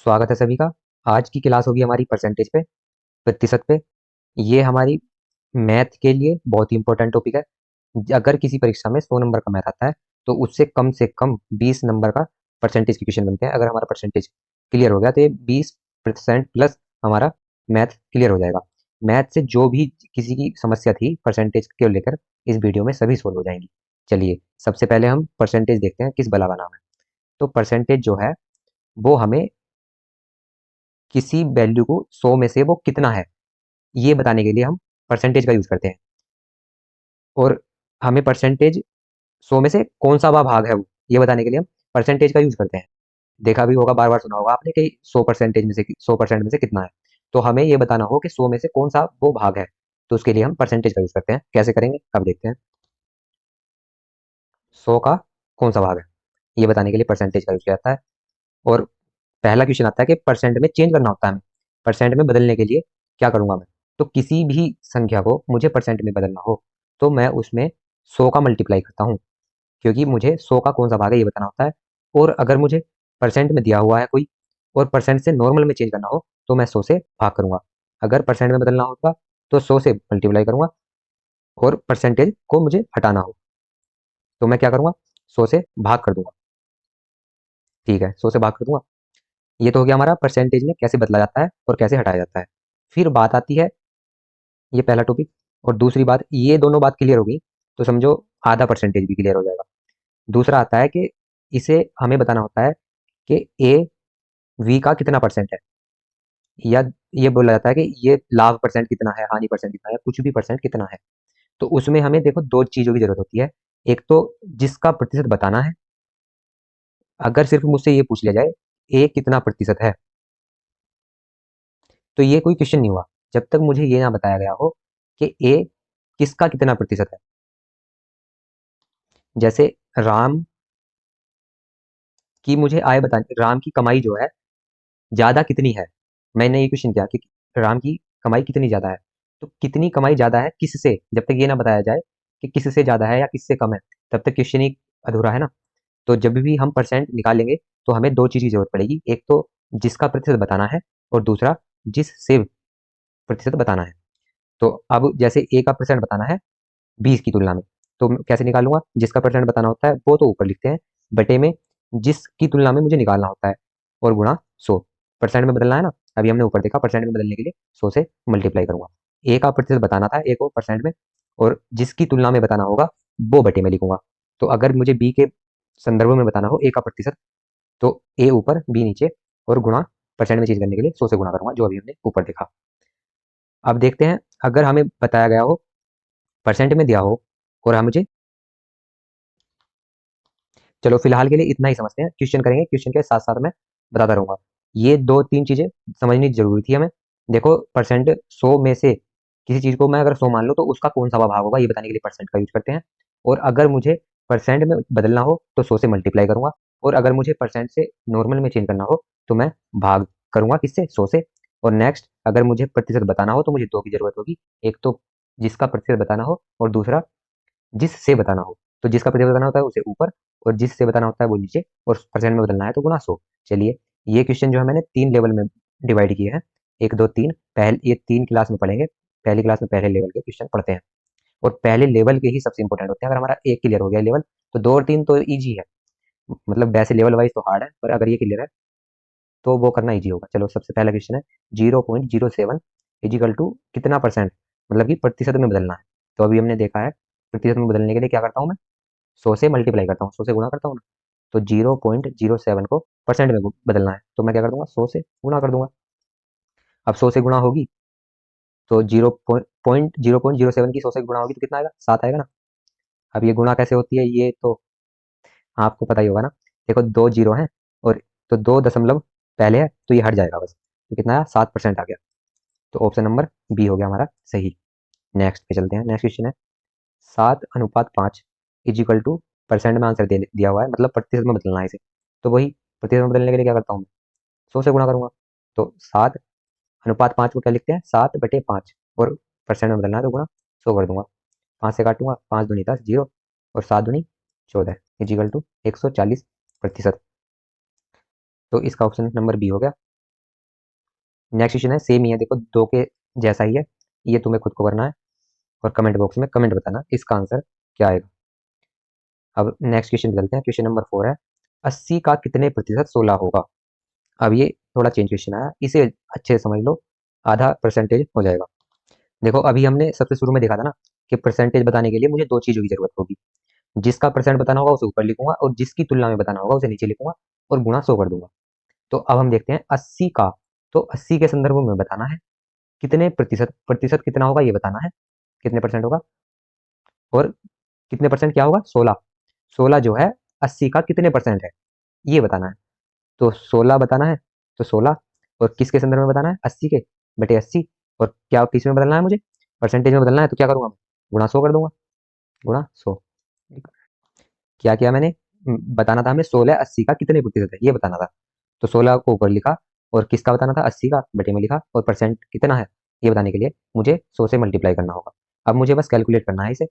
स्वागत है सभी का। आज की क्लास होगी हमारी परसेंटेज पे, प्रतिशत पे। ये हमारी मैथ के लिए बहुत ही इंपॉर्टेंट टॉपिक है। अगर किसी परीक्षा में 100 नंबर का मैथ आता है तो उससे कम से कम 20 नंबर का परसेंटेज के क्वेश्चन बनते हैं। अगर हमारा परसेंटेज क्लियर हो गया तो ये 20% प्लस हमारा मैथ क्लियर हो जाएगा। मैथ से जो भी किसी की समस्या थी परसेंटेज को लेकर, इस वीडियो में सभी सोल्व हो जाएंगी। चलिए सबसे पहले हम परसेंटेज देखते हैं किस बला का नाम है। तो परसेंटेज जो है वो हमें किसी वैल्यू को 100 में से वो कितना है ये बताने के लिए हम परसेंटेज का यूज करते हैं। और हमें परसेंटेज 100 में से कौन सा वा भाग है वो ये बताने के लिए हम परसेंटेज का यूज करते हैं। देखा भी होगा, बार बार सुना होगा आपने कि 100% में से 100% में से कितना है। तो हमें ये बताना हो कि 100 में से कौन सा वो भाग है, तो उसके लिए हम परसेंटेज का यूज करते हैं। कैसे करेंगे अब देखते हैं। 100 का कौन सा भाग है ये बताने के लिए परसेंटेज का यूज किया जाता है। और पहला क्वेश्चन आता है कि परसेंट में चेंज करना होता है हमें। परसेंट में बदलने के लिए क्या करूंगा मैं। तो किसी भी संख्या को मुझे परसेंट में बदलना हो तो मैं उसमें 100 का मल्टीप्लाई करता हूँ, क्योंकि मुझे 100 का कौन सा भाग है ये बताना होता है। और अगर मुझे परसेंट में दिया हुआ है कोई और परसेंट से नॉर्मल में चेंज करना हो तो मैं 100 से भाग करूंगा। अगर परसेंट में बदलना होगा तो 100 से मल्टीप्लाई करूंगा, और परसेंटेज को मुझे हटाना हो तो मैं क्या करूंगा, 100 से भाग कर दूंगा। ठीक है, 100 से भाग कर दूंगा। ये तो हो गया हमारा परसेंटेज में कैसे बदला जाता है और कैसे हटाया जाता है। फिर बात आती है, ये पहला टॉपिक। और दूसरी बात, ये दोनों बात क्लियर हो गई तो समझो आधा परसेंटेज भी क्लियर हो जाएगा। दूसरा आता है कि इसे हमें बताना होता है कि ए वी का कितना परसेंट है, या ये बोला जाता है कि ये लाभ परसेंट कितना है, हानि परसेंट कितना है, कुछ भी परसेंट कितना है। तो उसमें हमें देखो दो चीजों की जरूरत होती है। एक तो जिसका प्रतिशत बताना है। अगर सिर्फ मुझसे ये पूछ लिया जाए ए कितना प्रतिशत है, तो ये कोई क्वेश्चन नहीं हुआ जब तक मुझे ये ना बताया गया हो कि ए किसका कितना प्रतिशत है। जैसे राम की मुझे आय बतानी, राम की कमाई जो है ज्यादा कितनी है। मैंने ये क्वेश्चन किया कि राम की कमाई कितनी ज्यादा है। तो कितनी कमाई ज्यादा है किससे, जब तक ये ना बताया जाए कि किससे ज्यादा है या किससे कम है, तब तक क्वेश्चन ही अधूरा है ना। तो जब भी हम परसेंट निकालेंगे तो हमें दो चीज की जरूरत पड़ेगी। एक तो जिसका प्रतिशत बताना है, और दूसरा जिससे प्रतिशत बताना है। तो अब जैसे ए का परसेंट बताना है 20 की तुलना में, तो मैं कैसे निकालूंगा। जिसका परसेंट बताना होता है वो तो ऊपर लिखते हैं, बटे में जिसकी तुलना में मुझे निकालना होता है, और गुणा 100। परसेंट में बदलना है ना, अभी हमने ऊपर देखा परसेंट में बदलने के लिए 100 से मल्टीप्लाई करूंगा। ए का प्रतिशत बताना था ए को परसेंट में, और जिसकी तुलना में बताना होगा वो बटे में लिखूंगा। तो अगर मुझे बी के संदर्भ में बताना हो ए का प्रतिशत, तो ए ऊपर बी नीचे, और गुणा परसेंट में चेंज करने के लिए 100 से गुणा करूंगा, जो अभी हमने ऊपर देखा। अब देखते हैं, अगर हमें बताया गया हो, परसेंट में दिया हो, और हम मुझे, चलो फिलहाल के लिए इतना ही समझते हैं। क्वेश्चन करेंगे, क्वेश्चन के साथ साथ मैं बताता रहूंगा। ये दो तीन चीजें समझनी जरूरी थी हमें। देखो परसेंट 100 में से किसी चीज को मैं अगर 100 मान लो तो उसका कौन सा भाग होगा ये बताने के लिए परसेंट का यूज करते हैं। और अगर मुझे परसेंट में बदलना हो तो 100 से मल्टीप्लाई करूंगा, और अगर मुझे परसेंट से नॉर्मल में चेंज करना हो तो मैं भाग करूंगा किससे, 100 से। और नेक्स्ट, अगर मुझे प्रतिशत बताना हो तो मुझे दो की जरूरत होगी। एक तो जिसका प्रतिशत बताना हो, और दूसरा जिससे बताना हो। तो जिसका प्रतिशत बताना होता है उसे ऊपर, और जिससे बताना होता है वो नीचे, और परसेंट में बदलना है तो गुणा 100। चलिए, ये क्वेश्चन जो है मैंने तीन लेवल में डिवाइड किए हैं। एक दो तीन, पहले ये तीन क्लास में पढ़ेंगे। पहली क्लास में पहले लेवल के क्वेश्चन पढ़ते हैं, और पहले लेवल के ही सबसे इंपॉर्टेंट होते हैं। अगर हमारा एक क्लियर हो गया लेवल, तो दो और तीन तो ईजी है। मतलब वैसे लेवल वाइज तो हार्ड है, पर अगर ये क्लियर है तो वो करना ईजी होगा। चलो सबसे पहला क्वेश्चन है 0.07 इजिकल टू कितना परसेंट, मतलब कि प्रतिशत में बदलना है। तो अभी हमने देखा है प्रतिशत में बदलने के लिए क्या करता हूँ मैं, 100 से मल्टीप्लाई करता हूँ, 100 से गुणा करता हूँ ना। तो 0.07 को परसेंट में बदलना है तो मैं क्या कर दूंगा, 100 से गुणा कर दूंगा। अब 100 से गुणा होगी तो 0.07 की 100 से गुणा होगी तो कितना आएगा, 7 आएगा ना। अब ये गुणा कैसे होती है ये तो आपको पता ही होगा ना। देखो दो जीरो है, और तो दो दशमलव पहले है तो ये हट जाएगा बस। तो कितना आया, 7% आ गया। तो ऑप्शन नंबर बी हो गया हमारा सही। नेक्स्ट पे चलते हैं। नेक्स्ट क्वेश्चन है 7:5 इजिकल टू, परसेंट में आंसर दिया हुआ है, मतलब प्रतिशत में बदलना है इसे। तो वही प्रतिशत में बदलने के लिए क्या करता हूँ मैं, 100 से गुणा करूंगा। तो 7:5 को क्या लिखते हैं, 7/5, और परसेंट में बदलना है तो गुणा 100 कर दूंगा। 5 से काटूंगा, 5 दूनी 10 जीरो, और 7 दूनी 14 इजिकल टू 140%। तो इसका ऑप्शन नंबर बी हो गया। नेक्स्ट क्वेश्चन है, सेम ही है, देखो दो के जैसा ही है, ये तुम्हें खुद को करना है और कमेंट बॉक्स में कमेंट बताना इसका आंसर क्या आएगा। अब नेक्स्ट क्वेश्चन चलते हैं, क्वेश्चन नंबर 4 है, 80 का कितने प्रतिशत 16 होगा। अब ये थोड़ा चेंज क्वेश्चन आया, इसे अच्छे से समझ लो, आधा परसेंटेज हो जाएगा। देखो अभी हमने सबसे शुरू में देखा था ना कि परसेंटेज बताने के लिए मुझे दो चीज़ों की जरूरत होगी, जिसका परसेंट बताना होगा उसे ऊपर लिखूंगा और जिसकी तुलना में बताना होगा उसे नीचे लिखूंगा और गुणा 100 कर दूंगा। तो अब हम देखते हैं 80 का, तो 80 के संदर्भ में बताना है कितने प्रतिशत, प्रतिशत कितना होगा ये बताना है, कितने परसेंट होगा, और कितने परसेंट क्या होगा, 16। 16 जो है 80 का कितने परसेंट है ये बताना है। तो 16 बताना है, तो 16 और किसके संदर्भ में बताना है, 80 के बटे 80, और क्या किस में बदलना है मुझे, परसेंटेज में बदलना है, तो क्या करूंगा मैं, गुणा 100 कर दूंगा, गुणा 100। क्या किया मैंने, बताना था हमें 16 80 का कितने प्रतिशत है ये बताना था, तो 16 को ऊपर लिखा और किसका बताना था, 80 का बटे में लिखा, और परसेंट कितना है ये बताने के लिए मुझे 100 से मल्टीप्लाई करना होगा। अब मुझे बस कैलकुलेट करना है इसे।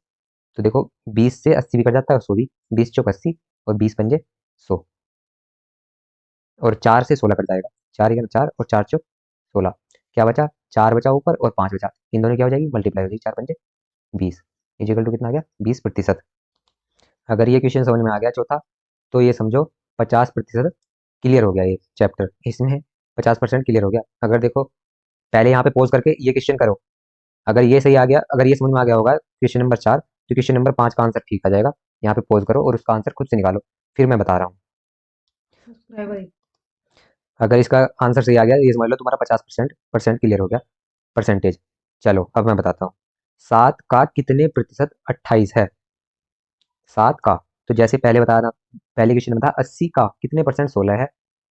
तो देखो 20 से 80 भी कट जाता है और 100 भी, 20 चौक 80 और 20 पंजे 100, और 4 से 16 कट जाएगा, 4 या 4 और 4 चौक 16, क्या बचा, 4 बचा ऊपर और 5 बचा, इन दोनों क्या हो जाएगी, मल्टीप्लाई हो जाएगी, 4 पंजे 20, इजिकल टू कितना आ गया, 20%। अगर ये क्वेश्चन समझ में आ गया चौथा, तो ये समझो 50% क्लियर हो गया ये चैप्टर, इसमें 50% क्लियर हो गया। अगर देखो पहले यहाँ पे पॉज करके ये क्वेश्चन करो, अगर ये सही आ गया, अगर ये समझ में आ गया होगा क्वेश्चन नंबर 4, तो क्वेश्चन नंबर 5 का आंसर ठीक आ जाएगा। यहाँ पे पॉज करो और उसका आंसर खुद से निकालो, फिर मैं बता रहा हूँ। अगर इसका आंसर सही आ गया ये समझ लो तुम्हारा 50% परसेंट क्लियर हो गया, परसेंटेज। चलो अब मैं बताता हूँ, 7 का कितने प्रतिशत 28 है, 7 का, तो जैसे पहले बताया था, पहले क्वेश्चन में था 80 का कितने परसेंट 16 है,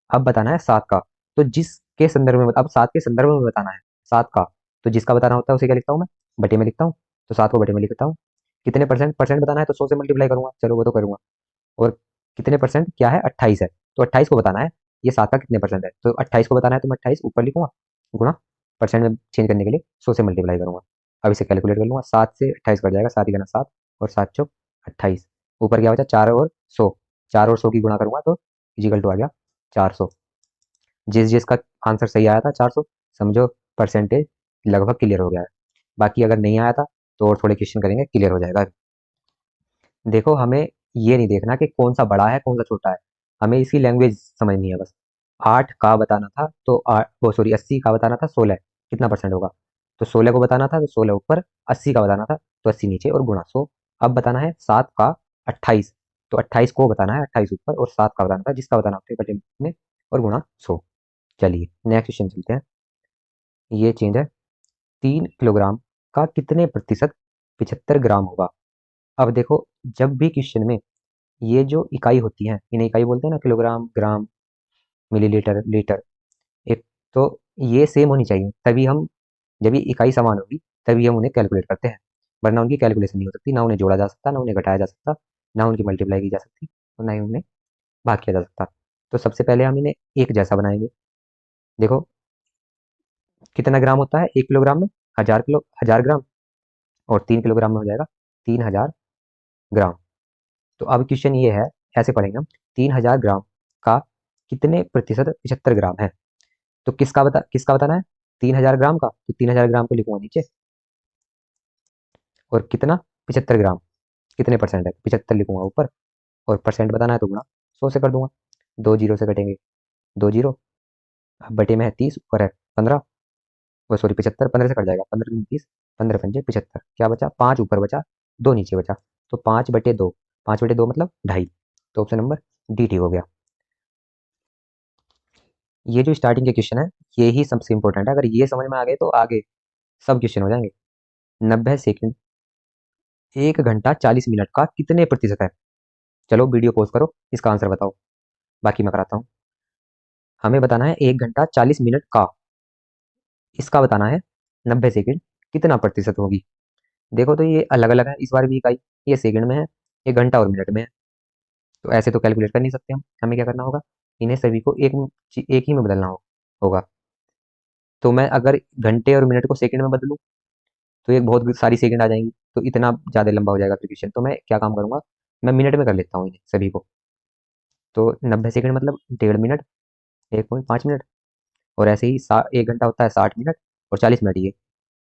अब बताना है 7 का, तो जिसके संदर्भ में अब 7 के संदर्भ में बताना है 7 का, तो जिसका बताना होता है उसे क्या लिखता हूँ मैं, बटे में लिखता हूँ, तो 7 को बटे में लिखता हूँ। कितने परसेंट, परसेंट बताना है तो 100 से मल्टीप्लाई करूंगा, चलो वो तो करूंगा, और कितने परसेंट क्या है, 28 है, तो 28 को बताना है ये 7 का कितने परसेंट है, तो 28 को बताना है तो मैं 28 ऊपर लिखूंगा, गुणा परसेंट में चेंज करने के लिए 100 से मल्टीप्लाई करूंगा। अब इसे कैलकुलेट कर लूंगा, 7 से 28 कट जाएगा, 7 ही गना 7 और 7 चौक 28, ऊपर क्या बचा 4 और 100, 4 और 100 की गुणा करूंगा तो इजिकल टू आ गया 400। जिस जिसका आंसर सही आया था 400, समझो परसेंटेज लगभग क्लियर हो गया है। बाकी अगर नहीं आया था तो और थोड़े क्वेश्चन करेंगे, क्लियर हो जाएगा। देखो हमें ये नहीं देखना कि कौन सा बड़ा है कौन सा छोटा है, हमें इसकी लैंग्वेज समझनी है बस। 8 का बताना था तो वो सॉरी 80 का बताना था 16 कितना परसेंट होगा, तो 16 को बताना था तो 16 ऊपर, 80 का बताना था तो 80 नीचे और गुणा 100। अब बताना है 7 का 28, तो 28 को बताना है 28 ऊपर और 7 का बताना था जिसका बताना होता है बटे में और गुणा 100। चलिए नेक्स्ट क्वेश्चन चलते हैं, ये चेंज है, 3 किलोग्राम का कितने प्रतिशत 75 ग्राम होगा। अब देखो जब भी क्वेश्चन में ये जो इकाई होती है इन्हें इकाई बोलते हैं ना, किलोग्राम ग्राम मिलीलीटर लीटर, एक, तो ये सेम होनी चाहिए तभी हम, जब ये इकाई समान होगी तभी हम उन्हें कैलकुलेट करते हैं, वरना उनकी कैलकुलेशन नहीं हो सकती, ना उन्हें जोड़ा जा सकता, ना उन्हें घटाया जा सकता, ना उनकी मल्टीप्लाई की जा सकती और ना ही उन्हें भाग किया जा सकता। तो सबसे पहले हम इन्हें एक जैसा बनाएंगे। देखो कितना ग्राम होता है 1 किलोग्राम में, 1000 किलो 1000 ग्राम, और 3 किलोग्राम में हो जाएगा 3000 ग्राम। तो अब क्वेश्चन ये है, ऐसे पढ़ेंगे हम, 3000 ग्राम का कितने प्रतिशत 75 ग्राम है, तो किसका बताना है, 3000 ग्राम का, तो 3000 ग्राम को लिखूंगा नीचे, और कितना 75 ग्राम कितने परसेंट है, 75 लिखूंगा ऊपर, और परसेंट बताना है तो गुणा 100 से कर दूंगा, दो जीरो से कटेंगे, दो जीरो, अब बटे में है 30 ऊपर है 15, वो सॉरी 75, 15 से कट जाएगा, 15 में 30, 15 पंजे 75, क्या बचा 5 ऊपर बचा, 2 नीचे बचा, तो 5/2, 5/2 मतलब 2.5, तो ऑप्शन नंबर डी ठीक हो गया। ये जो स्टार्टिंग के क्वेश्चन है ये ही सबसे इंपॉर्टेंट है, अगर ये समझ में आ गए तो आगे सब क्वेश्चन हो जाएंगे। 90 सेकंड 1 घंटा 40 मिनट का कितने प्रतिशत है, चलो वीडियो पॉज करो इसका आंसर बताओ, बाकी मैं कराता हूँ। हमें बताना है 1 घंटा 40 मिनट का, इसका बताना है 90 सेकंड कितना प्रतिशत होगी। देखो तो ये अलग अलग है इस बार भी इकाई, ये सेकंड में है, ये घंटा और मिनट में है, तो ऐसे तो कैलकुलेट कर नहीं सकते हम, हमें क्या करना होगा, इन्हें सभी को एक ही में बदलना होगा। तो मैं अगर घंटे और मिनट को सेकंड में बदलूं तो एक बहुत सारी सेकंड आ जाएंगी, तो इतना ज़्यादा लंबा हो जाएगा क्वेश्चन, तो मैं क्या काम करूंगा, मैं मिनट में कर लेता हूँ इन्हें सभी को। तो 90 सेकंड मतलब 1.5 मिनट, 1.5 मिनट, और ऐसे ही 1 घंटा होता है 60 मिनट और 40 मिनट ये।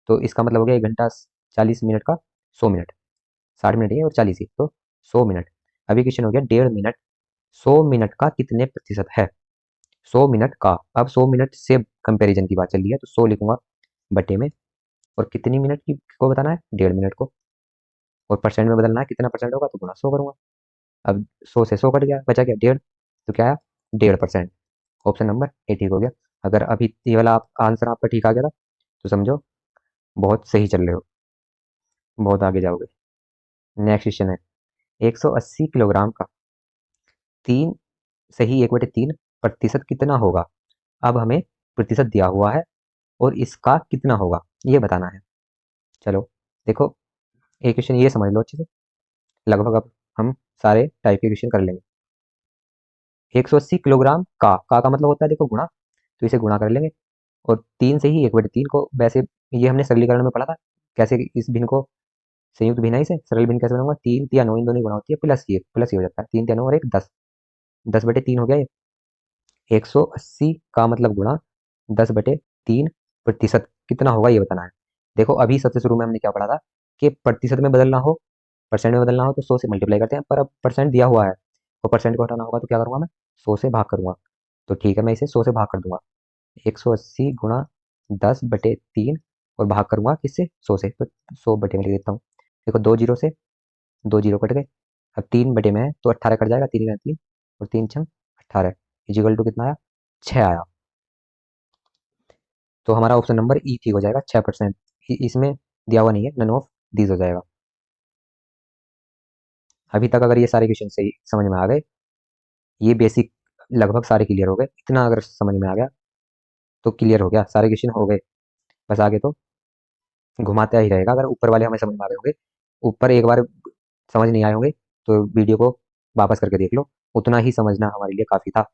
तो इसका मतलब हो गया 1 घंटा 40 मिनट का 100 मिनट, 60 मिनट ये और 40 ही तो 100 मिनट। अभी क्वेश्चन हो गया 1.5 मिनट 100 मिनट का कितने प्रतिशत है। 100 मिनट का, अब 100 मिनट से कंपैरिजन की बात चल रही है तो 100 लिखूंगा बटे में, और कितनी मिनट की को बताना है 1.5 मिनट को, और परसेंट में बदलना है कितना परसेंट होगा तो गुणा 100 करूंगा। अब 100 से 100 कट गया, बचा क्या 1.5, तो क्या आया 1.5%। ऑप्शन नंबर ए ठीक हो गया। अगर अभी ये वाला आंसर आपका ठीक आ गया था तो समझो बहुत सही चल रहे हो, बहुत आगे जाओगे। नेक्स्ट क्वेश्चन है 180 किलोग्राम का 3 सही 1/3 प्रतिशत कितना होगा। अब हमें प्रतिशत दिया हुआ है और इसका कितना होगा ये बताना है। चलो देखो, एक क्वेश्चन ये समझ लो अच्छे से, लगभग अब हम सारे टाइप के क्वेश्चन कर लेंगे। 180 किलोग्राम का मतलब होता है देखो गुणा, तो इसे गुणा कर लेंगे, और 3 से ही 1/3 को, वैसे ये हमने सरलीकरण में पढ़ा था कैसे इस भिन्न को संयुक्त भिन्नाई से सरल भिन्न कैसे बनाऊंगा, 3 या 9 इन दोनों की गुणा होती है, प्लस ये हो जाता है 3 या 9 और एक 10, 10/3 हो गया ये। 180 का मतलब गुणा 10/3 प्रतिशत कितना होगा ये बताना है। देखो अभी सबसे शुरू में हमने क्या पढ़ा था कि प्रतिशत में बदलना हो, परसेंट में बदलना हो तो 100 से मल्टीप्लाई करते हैं, पर अब परसेंट दिया हुआ है तो परसेंट को हटाना होगा तो क्या करूंगा मैं 100 से भाग करूंगा। तो ठीक है मैं इसे 100 से भाग कर दूंगा, 180 गुणा 10/3 और भाग करूंगा किससे 100 से, तो 100 बटे में लिख देता हूँ। देखो 2 जीरो से 2 जीरो कट गए, अब 3 बटे में है तो 18 कट जाएगा, 3 और 3 × 18 इजिकल टू कितना आया 6 आया। तो हमारा ऑप्शन नंबर ई ठीक हो जाएगा 6%। इसमें दिया हुआ नहीं है, नन ऑफ दीज हो जाएगा। अभी तक अगर ये सारे क्वेश्चन सही समझ में आ गए, ये बेसिक लगभग सारे क्लियर हो गए, इतना अगर समझ में आ गया तो क्लियर हो गया, सारे क्वेश्चन हो गए। बस आगे तो घुमाता ही रहेगा, अगर ऊपर वाले हमें समझ में आ गए होंगे, ऊपर एक बार समझ नहीं आए होंगे तो वीडियो को वापस करके देख लो, उतना ही समझना हमारे लिए काफ़ी था।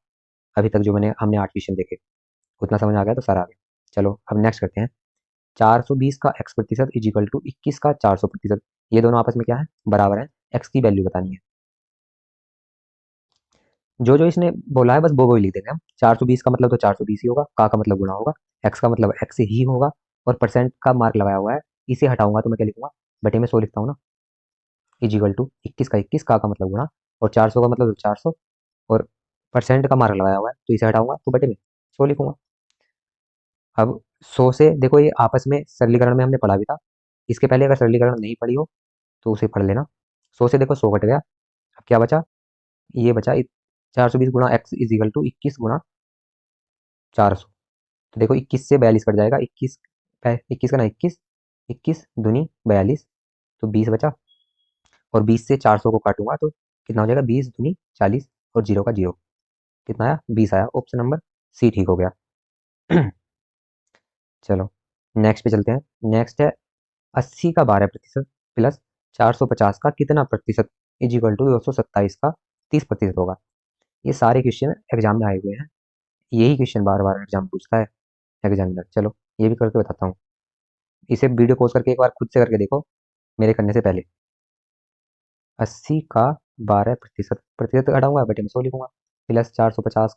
अभी तक जो हमने 8 क्वेश्चन देखे उतना समझ आ गया तो सारा आ गया। चलो अब नेक्स्ट करते हैं। 420 का x प्रतिशत इज इक्वल टू 21 का 400%। ये दोनों आपस में क्या है बराबर है, x की वैल्यू बतानी है। जो जो इसने बोला है बस वो लिख देंगे हम। 420 का मतलब तो 420 ही होगा, का मतलब गुणा होगा, x का मतलब x ही होगा, और परसेंट का मार्क लगाया हुआ है, इसे हटाऊंगा तो मैं क्या लिखूंगा बटे में 100 लिखता हूँ ना, इज इक्वल टू 21 का 21 का मतलब गुणा, और 400 का मतलब 400, और परसेंट का मार्क लगाया हुआ है तो इसे हटाऊंगा तो बटे में 100 लिखूंगा। अब 100 से देखो ये आपस में सरलीकरण में हमने पढ़ा भी था, इसके पहले अगर सरलीकरण नहीं पढ़ी हो तो उसे पढ़ लेना। 100 से देखो 100 कट गया, अब क्या बचा, ये बचा 420 गुणा एक्स इज इक्वल टू 21 गुणा 400। तो देखो 21 से 42 कट जाएगा, 21 21 का ना 21, 21 दूनी 42, तो 20 बचा, और 20 से 400 को काटूंगा तो कितना हो जाएगा 20 दूनी 40, और जीरो का जीरो, कितना आया 20 आया। ऑप्शन नंबर सी ठीक हो गया। चलो नेक्स्ट पे चलते हैं। नेक्स्ट है 80 का 12% प्लस 450 का कितना प्रतिशत इज इक्वल टू 227 का 30% होगा। ये सारे क्वेश्चन एग्जाम में आए हुए हैं, यही क्वेश्चन बार बार एग्जाम पूछता है एग्जामिनर। चलो ये भी करके बताता हूँ, इसे वीडियो पॉज करके एक बार खुद से करके देखो मेरे करने से पहले। 80 का 12%, प्रतिशत हटाऊंगा बटे में 100 लिखूंगा, प्लस 450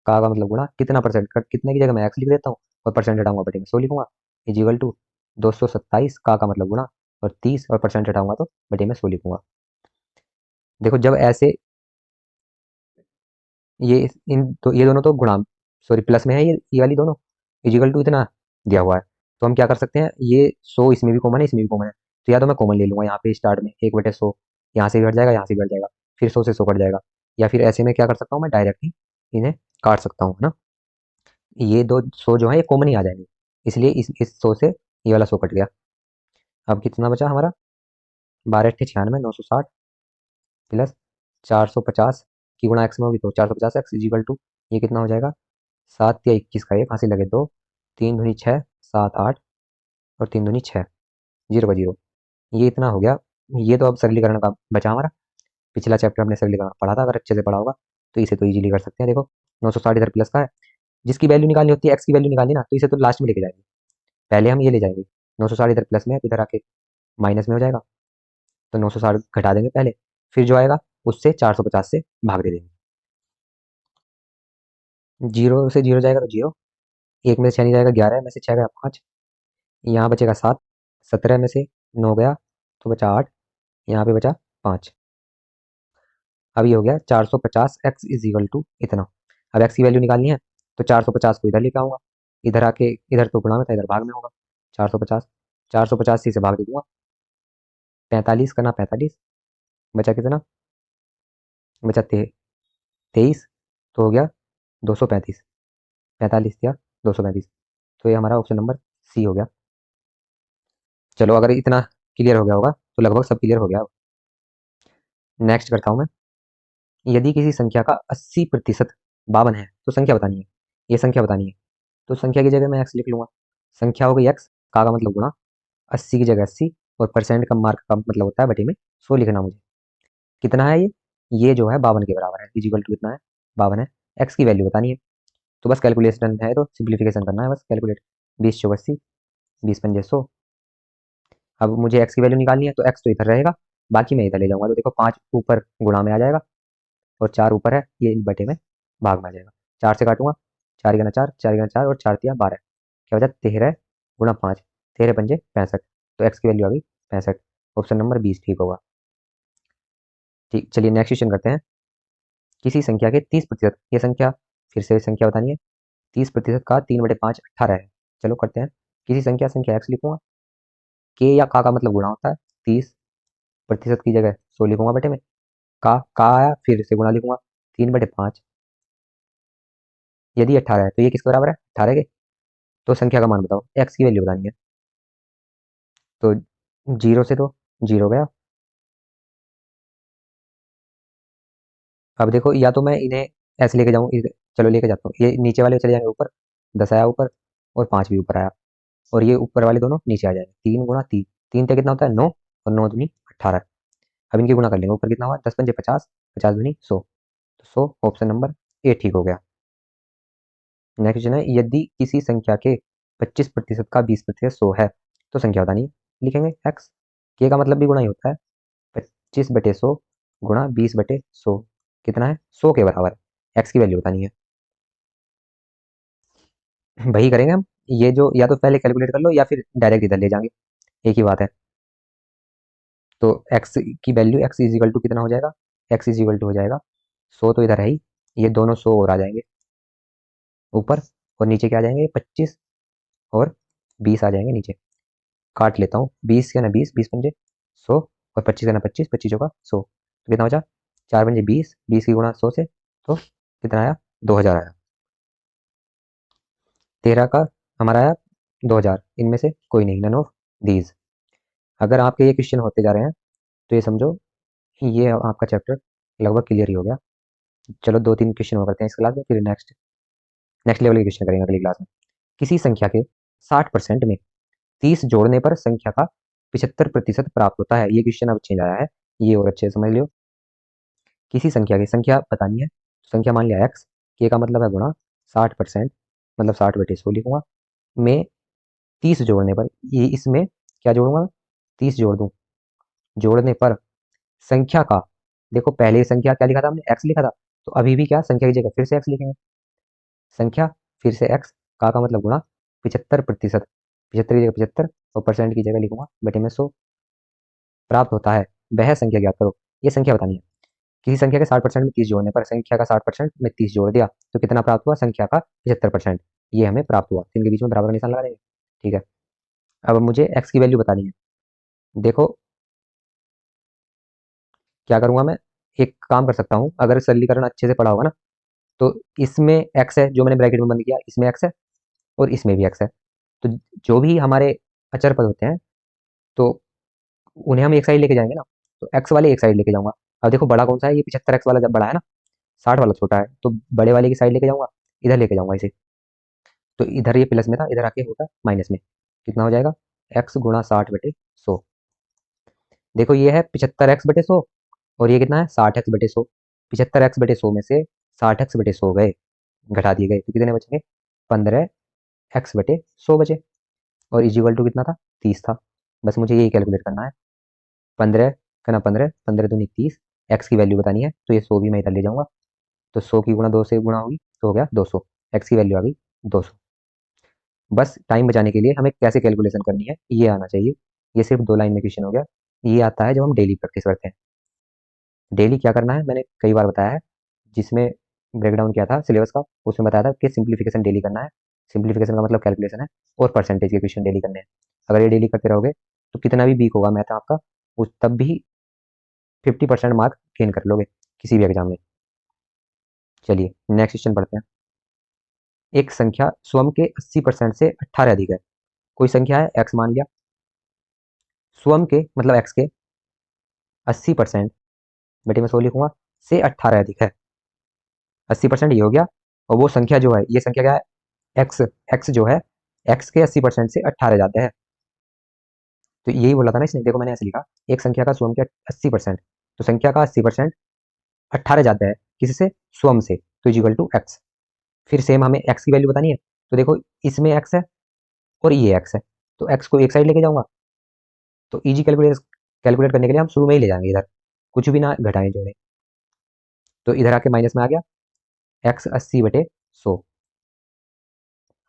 का मतलब गुणा कितना परसेंट, कितने की जगह मैं एक्स लिख देता हूँ, और परसेंट हटाऊंगा बटे में 100 लिखूंगा, इजिकल टू 227 का मतलब गुणा, और 30 और परसेंट हटाऊंगा तो बटे में 100 लिखूंगा। देखो जब ऐसे ये ये दोनों तो गुणा, सॉरी प्लस में है, ये वाली दोनों इजिकल टू इतना दिया हुआ है, तो हम क्या कर सकते हैं, ये 100 इसमें भी कॉमन है इसमें भी कॉमन है, तो या तो मैं कॉमन ले लूंगा यहाँ पे स्टार्ट में 1/100, यहाँ से भी हट जाएगा यहाँ से भी हट जाएगा, फिर 100 से 100 कट जाएगा, या फिर ऐसे में क्या कर सकता हूँ मैं डायरेक्ट ही इन्हें काट सकता हूँ, है ना। ये दो 100 जो है ये कॉमन ही आ जाएंगे, इसलिए इस 100 से ये वाला 100 कट गया। अब कितना बचा हमारा 12×96 960 प्लस 450 की गुणा एक्स में होगी तो 450 एक्स इजिकल टू, ये कितना हो जाएगा 7 या 21 का, एक हासिल लगे 2, 3 दूनी 6, 7 8, और 3 दूनी 6, जीरो का जीरो, ये इतना हो गया। ये तो अब सरलीकरण का बचा हमारा, पिछला चैप्टर हमने सरलीकरण पढ़ा था, अगर अच्छे से पढ़ा होगा तो इसे तो इजीली कर सकते हैं। देखो 960 इधर प्लस का है, जिसकी वैल्यू निकालनी होती है एक्स की वैल्यू निकालनी ना, तो इसे तो लास्ट में लेके जाएंगे, पहले हम ये ले जाएंगे 960 इधर प्लस में है तो इधर आके माइनस में हो जाएगा, तो 960 घटा देंगे पहले, फिर जो आएगा उससे 450 से भाग दे देंगे। जीरो से जीरो जाएगा तो जीरो, एक में से छः नहीं जाएगा, 11 में से छः गया 5, यहाँ बचेगा 7, 17 में से 9 गया तो बचा 8, यहाँ पे बचा 5। अब ये हो गया 450 एक्स इज इक्वल टू इतना। अब एक्स की वैल्यू निकालनी है तो 450 को इधर लेके आऊँगा, इधर आके इधर तो गुणा में था, इधर भाग में होगा। 450, 450 सी से भाग दे दूंगा, 45 करना 45, बचा कितना, बचा 23, तो हो गया 235, 45 या 235, तो ये हमारा ऑप्शन नंबर सी हो गया। चलो अगर इतना क्लियर हो गया होगा तो लगभग सब क्लियर हो गया। नेक्स्ट करता हूँ मैं। यदि किसी संख्या का 80% 52 है तो संख्या बतानी है, ये संख्या बतानी है। तो संख्या की जगह मैं एक्स लिख लूंगा, संख्या हो गई एक्स, का मतलब गुणा, 80 की जगह 80, और परसेंट का मार्क का मतलब होता है बटे में 100 लिखना मुझे। कितना है ये जो है 52 के बराबर है, इजिकल टू कितना है 52 है। एक्स की वैल्यू बतानी है, तो बस कैलकुलेशन है तो सिंप्लीफिकेशन करना है, बस कैलकुलेट, 20 चौक 80, 20 पंजे 100। अब मुझे एक्स की वैल्यू निकालनी है तो एक्स तो इधर रहेगा, बाकी मैं इधर ले जाऊंगा, तो देखो 5 ऊपर गुणा में आ जाएगा और 4 ऊपर है, ये बटे में भाग में आ जाएगा। 4 से काटूंगा, 4 गुना 4, 4 गुना 4 और 4 तिया 12, क्या बचा 13 गुणा 5, 13 पंजे 65, तो एक्स की वैल्यू आ गई 65। ऑप्शन नंबर 20 ठीक होगा। ठीक, चलिए नेक्स्ट क्वेश्चन करते हैं। किसी संख्या के 30%, ये संख्या फिर से संख्या बतानी है, 30% का 3/5 18 है। चलो करते हैं। किसी संख्या संख्या एक्स लिखूंगा, के या का मतलब गुणा होता है, 30% की जगह 100 लिखूंगा बटे में, का आया फिर से गुणा लिखूंगा, 3/5, यदि 18 है तो ये किसके बराबर है 18 के। तो संख्या का मान बताओ, एक्स की वैल्यू बतानी है, तो जीरो से तो जीरो गया। अब देखो या तो मैं इन्हें ऐसे लेके जाऊँ, चलो लेके जाता हूँ, ये नीचे वाले चले जाएंगे ऊपर, 10 आया ऊपर और 5 भी ऊपर आया, और ये ऊपर वाले दोनों नीचे आ जाएंगे, 3 गुणा 3, 3 से कितना होता है 9, और 9 दूनी 18। अब इनकी गुणा कर लेंगे, ऊपर कितना हुआ 10 पंजे 50, 50 दूनी 100, तो 100 ऑप्शन नंबर ए ठीक हो गया। नेक्स्ट क्वेश्चन है, यदि किसी संख्या के 25% का 20% 100 है तो संख्या बतानी है। लिखेंगे एक्स, के का मतलब भी गुणा ही होता है, 25/100 गुणा 20/100 कितना है 100 के बराबर है। एक्स की वैल्यू बतानी है, वही करेंगे हम। ये जो या तो पहले कैलकुलेट कर लो या फिर डायरेक्ट इधर ले जाएंगे, एक ही बात है। तो एक्स की value x is equal to कितना हो जाएगा, एक्स इज इक्वल टू हो जाएगा 100, तो इधर है ही, ये दोनों 100 और आ जाएंगे ऊपर, और नीचे क्या आ जाएंगे 25 और 20 आ जाएंगे नीचे। काट लेता हूँ, 20 का ना 20, 20 पंजे 100, और 25 का ना 25, 25 का 100, तो कितना बचा 4 पंजे 20, 20 की गुणा 100 से, तो कितना आया 2000 आया। 13 का हमारा आया 2000, इनमें से कोई नहीं, नन ऑफ दीज। अगर आपके ये क्वेश्चन होते जा रहे हैं तो ये समझो ये आपका चैप्टर लगभग क्लियर ही हो गया। चलो 2-3 क्वेश्चन और करते हैं इस क्लास में, फिर नेक्स्ट नेक्स्ट लेवल के क्वेश्चन करेंगे अगली क्लास में। किसी संख्या के 60% में 30 जोड़ने पर संख्या का 75% प्राप्त होता है। ये क्वेश्चन अब चेंज आया है, ये और अच्छे से समझ लियो। किसी संख्या की संख्या बतानी है, संख्या मान लिया एक्स, के का मतलब है गुणा, 60% मतलब 60/100 लिखूंगा, में 30 जोड़ने पर, ये इसमें क्या जोड़ूंगा 30 जोड़ दूं, जोड़ने पर संख्या का, देखो पहले संख्या क्या लिखा था हमने एक्स लिखा था, तो अभी भी क्या संख्या की जगह फिर से एक्स लिखेंगे, संख्या फिर से एक्स, का मतलब गुणा 75%, 75 की जगह 75 और परसेंट की जगह लिखूंगा बटे में 100, प्राप्त होता है वह संख्या ज्ञात करो। ये संख्या बतानी है। किसी संख्या के 60% में 30 जोड़ने पर, संख्या का 60% में 30 जोड़ दिया तो कितना प्राप्त हुआ, संख्या का 75%, ये हमें प्राप्त हुआ, तो इनके बीच में बराबर का निशान लगा देंगे। ठीक है, अब मुझे एक्स की वैल्यू बतानी है। देखो क्या करूंगा मैं, एक काम कर सकता हूँ, अगर सरलीकरण अच्छे से पढ़ा होगा ना, तो इसमें एक्स है जो मैंने ब्रैकेट में बंद किया, इसमें एक्स है और इसमें भी एक्स है, तो जो भी हमारे अचर पद होते हैं तो उन्हें हम एक साइड लेके जाएंगे ना, तो एक्स वाले एक साइड लेके जाऊंगा। अब देखो बड़ा कौन सा है, ये 75x वाला जब बड़ा है ना, 60 वाला छोटा है, तो बड़े वाले की साइड लेके जाऊंगा, इधर लेके जाऊंगा इसे, तो इधर ये प्लस में था, इधर आके होगा माइनस में, कितना हो जाएगा एक्स गुणा 60/100। देखो ये है 75x/100 और ये कितना है 60x/100, 75x/100 में से 60x/100 गए, घटा दिए गए, तो कितने बचेंगे 15x/100 बचे, और इजिकल टू कितना था 30 था। बस मुझे यही कैलकुलेट करना है, 15 करना 15, 15 दूनी 30, एक्स की वैल्यू बतानी है, तो ये 100 भी मैं इधर ले जाऊंगा, तो 100 की गुणा 2 से गुणा होगी तो हो गया 200। एक्स की वैल्यू आ गई 200। बस टाइम बचाने के लिए हमें कैसे कैलकुलेशन करनी है ये आना चाहिए। ये सिर्फ 2 लाइन में क्वेश्चन हो गया। ये आता है जब हम डेली प्रैक्टिस करते हैं। डेली क्या करना है मैंने कई बार बताया है, जिसमें ब्रेकडाउन किया था सिलेबस का, उसमें बताया था कि सिंप्लीफिकेशन डेली करना है। सिंप्लीफिकेशन का मतलब कैलकुलेशन है, और परसेंटेज के क्वेश्चन डेली करने हैं। अगर ये डेली करते रहोगे तो कितना भी वीक होगा मैथ आपका, उस तब भी 50% मार्क गेन कर लोगे किसी भी एग्जाम में। चलिए नेक्स्ट क्वेश्चन पढ़ते हैं। एक संख्या स्वयं के 80% से 18 अधिक है। कोई संख्या है एक्स मान लिया, स्वयं के मतलब एक्स के 80%, बेटे मैं 100 लिखूंगा, से 18 अधिक है। 80% ये हो गया, और वो संख्या जो है, ये संख्या क्या है, एक्स। एक्स जो है, एक्स के 80% से 18 ज़्यादा है। तो यही बोला था ना इसने, देखो मैंने ऐसे लिखा, एक संख्या का स्वयं के 80%, तो संख्या का 80% 18 ज़्यादा है किससे, स्वयं से, तो इज इक्वल टू एक्स। फिर सेम हमें एक्स की वैल्यू बतानी है, तो देखो इसमें एक्स है और ये एक्स है, तो एक्स को एक साइड लेके जाऊंगा। तो इजी कैलकुलेट कैलकुलेट करने के लिए हम शुरू में ही ले जाएंगे इधर, कुछ भी ना घटाएं जोड़ें। तो इधर आके माइनस में आ गया एक्स 80/100।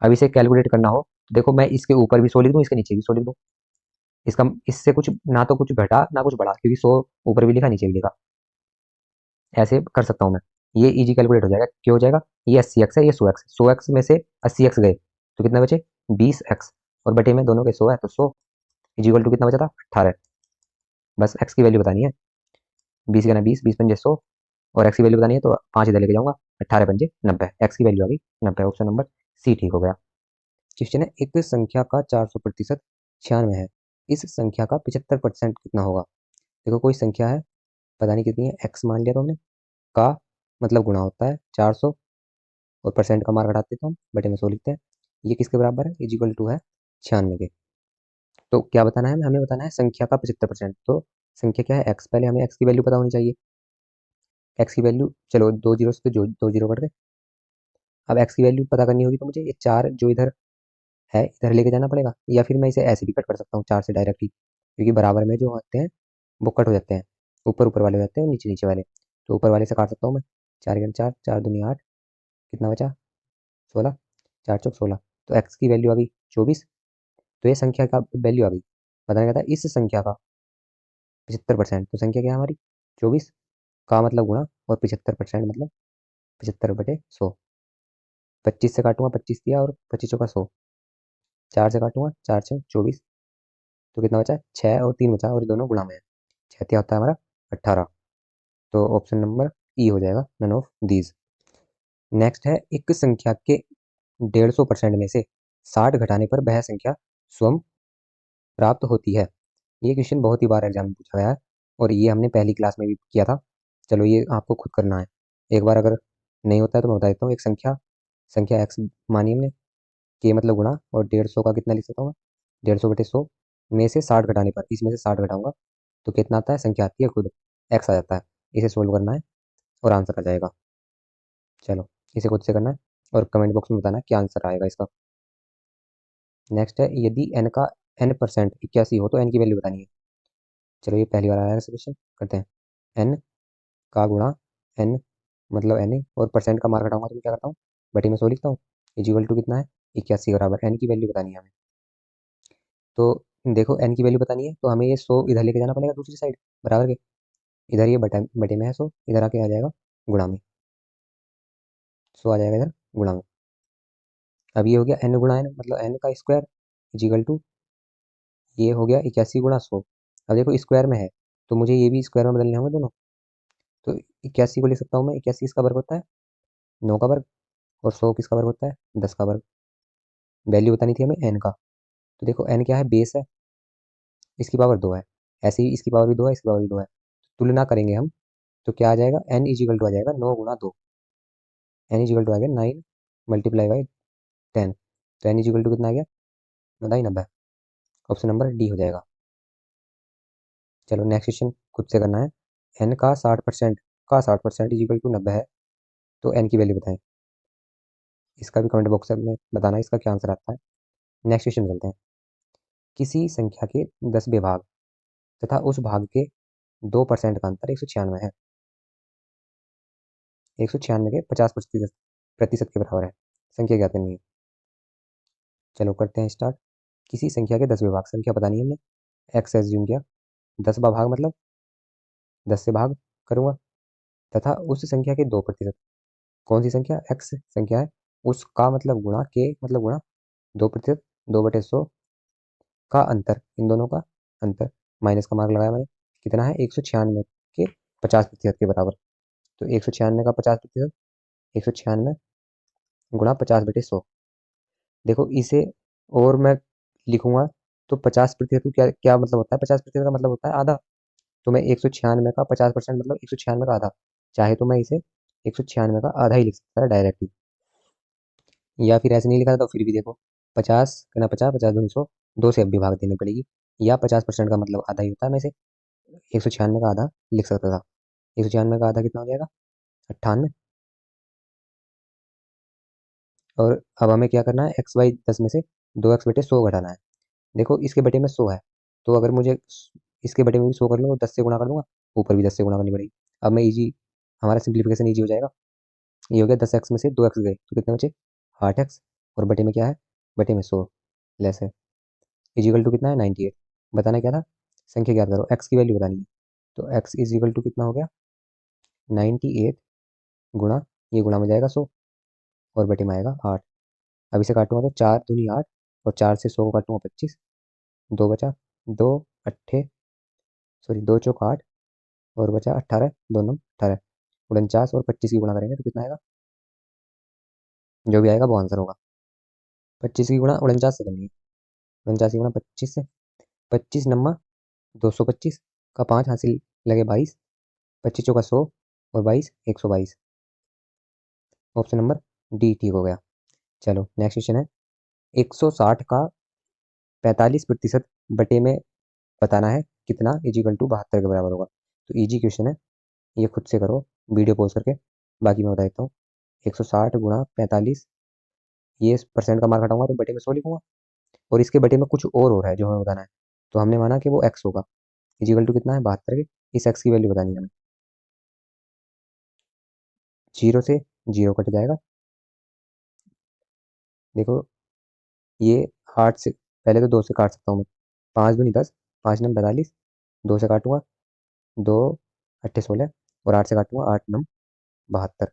अब इसे कैलकुलेट करना हो, देखो मैं इसके ऊपर भी 100 लिख दूँ, इसके नीचे भी 100 लिख दूँ। इसका इससे कुछ ना तो कुछ घटा ना कुछ बढ़ा, क्योंकि 100 ऊपर भी लिखा नीचे भी लिखा, ऐसे कर सकता हूँ मैं। ये इजी कैलकुलेट हो जाएगा, क्यों हो जाएगा, ये 80x है, ये 100x, 100x में से 80x गए तो कितना बचे 20x, और बटे में दोनों के 100 है, तो 100 इजिकल टू कितना बचा था 18। बस x की वैल्यू बतानी है, 20 का ना 20, 20×5 = 100, और x की वैल्यू बतानी है तो 5 इधर लेके जाऊंगा, 18×5 = 90। x की वैल्यू आ गई 90, ऑप्शन नंबर सी ठीक हो गया। क्वेश्चन है, एक संख्या का 400% 96 है, इस संख्या का 75% कितना होगा। देखो कोई संख्या है, पता नहीं कितनी है, x मान लिया तो हमने, का मतलब गुणा होता है 400, और परसेंट का मार्क हटाते तो हम बटे में 100 लिखते हैं। ये किसके बराबर है, इज इक्वल टू है 96 के। तो क्या बताना है हमें, बताना है संख्या का 75%। तो संख्या क्या है एक्स, पहले हमें एक्स की वैल्यू पता होनी चाहिए। एक्स की वैल्यू, चलो 2 जीरो से तो जो 2 जीरो कट गए। अब एक्स की वैल्यू पता करनी होगी तो मुझे ये 4 जो इधर है इधर लेके जाना पड़ेगा, या फिर मैं इसे ऐसे भी कट कर सकता हूँ 4 से डायरेक्टली, क्योंकि बराबर में जो होते हैं वो कट हो जाते हैं, ऊपर ऊपर वाले हो जाते हैं और नीचे नीचे वाले। तो ऊपर वाले से काट सकता हूँ मैं, 4 4 दूनी 8, कितना बचा 16, 4×4 = 16। तो एक्स की वैल्यू आ गई 24। तो ये संख्या का वैल्यू आ गई, बताया गया था इस संख्या का 75%। तो संख्या क्या है हमारी 24, का मतलब गुणा, और 75% मतलब 75/100। 25 से काटूंगा 25 दिया, और 25 का 100, 4 से काटूंगा 4×6 = 24। तो कितना बचा 6 और 3 बचा, और ये दोनों गुणा में है, 6 क्या होता है हमारा 18। तो ऑप्शन नंबर ई हो जाएगा, नन ऑफ दीज। नेक्स्ट है, एक संख्या के 150% में से 60 घटाने पर वह संख्या स्वयं प्राप्त होती है। ये क्वेश्चन बहुत ही बार एग्जाम में पूछा गया है, और ये हमने पहली क्लास में भी किया था। चलो ये आपको खुद करना है एक बार, अगर नहीं होता है तो मैं बता देता हूँ। एक संख्या, संख्या एक्स मानी हमने, के मतलब गुणा, और 150 का कितना लिख सकता हूँ मैं, 150/100 में से 60 घटाने पर, इसमें से 60 घटाऊंगा तो कितना आता है, संख्या आती है खुद, एक्स आ जाता है। इसे सोल्व करना है और आंसर आ जाएगा। चलो इसे खुद से करना है, और कमेंट बॉक्स में बताना है क्या आंसर आएगा इसका। नेक्स्ट है, यदि n का n% 81 हो तो n की वैल्यू बतानी है। चलो ये पहली बार आया है क्वेश्चन, करते हैं। n का गुणा n मतलब n, और परसेंट का मार्क हटाऊंगा तो मैं क्या करता हूँ, बटी में 100 लिखता हूँ, इजिकल टू कितना है 81 बराबर, n की वैल्यू बतानी है हमें। तो देखो n की वैल्यू बतानी है तो हमें ये 100 इधर लेके जाना पड़ेगा दूसरी साइड, बराबर के, इधर ये बटे बटे में है 100, इधर आके आ जाएगा गुणा में, 100 आ जाएगा इधर गुणा में। अब ये हो गया n गुणा n मतलब n का स्क्वायर, इजिकल टू ये हो गया 81 × 100। अब देखो स्क्वायर में है तो मुझे ये भी स्क्वायर में बदलने होंगे दोनों। तो 81 को लिख सकता हूँ मैं, 81 किसका वर्ग होता है 9 का वर्ग, और 100 किसका वर्ग होता है 10 का वर्ग। वैल्यू बतानी थी हमें n का, तो देखो n क्या है, बेस है, इसकी पावर 2 है, ऐसे ही इसकी पावर भी 2 है, इसकी पावर भी 2 है, तुलना करेंगे हम तो क्या आ जाएगा, n इजिकल टू आ जाएगा 9 × 2, n इजिकल टू आ गया 9 × 10। तो n इजिकल टू कितना आ गया 90। ऑप्शन नंबर डी हो जाएगा। चलो नेक्स्ट क्वेश्चन खुद से करना है। n का 60% का 60% इजिकल टू 90 है, तो n की वैल्यू बताएं। इसका भी कमेंट बॉक्स में बताना इसका क्या आंसर आता है। नेक्स्ट क्वेश्चन चलते हैं। किसी संख्या के 10वें भाग तथा उस भाग के 2% का अंतर 196 है। 196 के 50% प्रतिशत के बराबर है। संख्या ज्ञात करनी है। चलो करते हैं स्टार्ट। किसी संख्या के 10 भाग, संख्या पता नहीं हमने, एक्स एज्यूम किया, 10 भाग मतलब 10 से भाग करूंगा, तथा उस संख्या के 2%। कौन सी संख्या? एक्स संख्या है, उसका मतलब गुणा, के मतलब गुणा 2%, 2/100 का अंतर, इन दोनों का अंतर, माइनस का मार्क लगाया मैंने, कितना है? 196 के 50% के बराबर। तो 196 का 50%, 196 गुणा 50/100। देखो इसे और मैं लिखूंगा तो 50% को क्या क्या मतलब होता है? 50% का मतलब होता है आधा। तो मैं 196 का 50% मतलब 196 का आधा, चाहे तो मैं इसे 196 का आधा ही लिख सकता है डायरेक्टली, या फिर ऐसे नहीं लिखा था तो फिर भी देखो, 50 ना 50, 50 दूनी 100, 2 से अब भी भाग देनी पड़ेगी, या 50% का मतलब आधा ही होता है। मैं इसे 196 का आधा लिख सकता था। 196 का आधा कितना हो जाएगा? 98। और अब हमें क्या करना है? एक्स वाई 10 में से 2x/100 घटाना है। देखो इसके बटे में 100 है, तो अगर मुझे इसके बटे में भी 100 कर लूँगा, 10 से गुणा कर दूंगा, ऊपर भी 10 से गुणा करनी पड़ेगी। अब मैं इजी, हमारा सिंप्लीफिकेशन इजी हो जाएगा। ये हो गया, 10x में से 2x गए तो कितने बचे? 8x। और बटे में क्या है? बटे में 100 लेस है, इजिकल टू कितना है? 98। बताना क्या था? संख्या याद करो, x की वैल्यू बतानी है। तो x इजिकल टू कितना हो गया? 98 गुणा, ये गुणा में जाएगा 100, और बटे में आएगा 8। अब इसे काटूंगा तो 4 दूनी 8, और 4 से 100 को काटूंगा 25, 2 बचा, 2 अट्ठे, सॉरी 2 चौक 8, और बचा 18, दोनों 18, 49, और 25 की गुणा करेंगे तो कितना आएगा? जो भी आएगा वो आंसर होगा। 25 की गुणा 49 से करनी है, 49 की गुणा 25 से, 25 नम्मा 225 का 5 हासिल लगे 22, 25 चौका 100, और 22 122। ऑप्शन नंबर डी ठीक हो गया। चलो नेक्स्ट क्वेश्चन है, 160 का 45% बटे में बताना है कितना, इजिकल टू 72 के बराबर होगा। तो इजी क्वेश्चन है, ये खुद से करो वीडियो पॉज करके, बाकी मैं बता देता हूँ। 160 गुणा 45, ये परसेंट का मार्क हटाऊंगा तो बटे में 100 लिखूंगा, और इसके बटे में कुछ और हो रहा है जो हमें बताना है, तो हमने माना कि वो एक्स होगा। इजिकल टू कितना है? 72 के। इस एक्स की वैल्यू बतानी है हमें। 0 से 0 कट जाएगा। देखो ये 8 से, पहले तो 2 से काट सकता हूँ मैं, 5 दूनी 10, 5 नम 45, 2 से काटूंगा, 2 अट्ठे 16, और 8 से काटूंगा, 8 नम 72।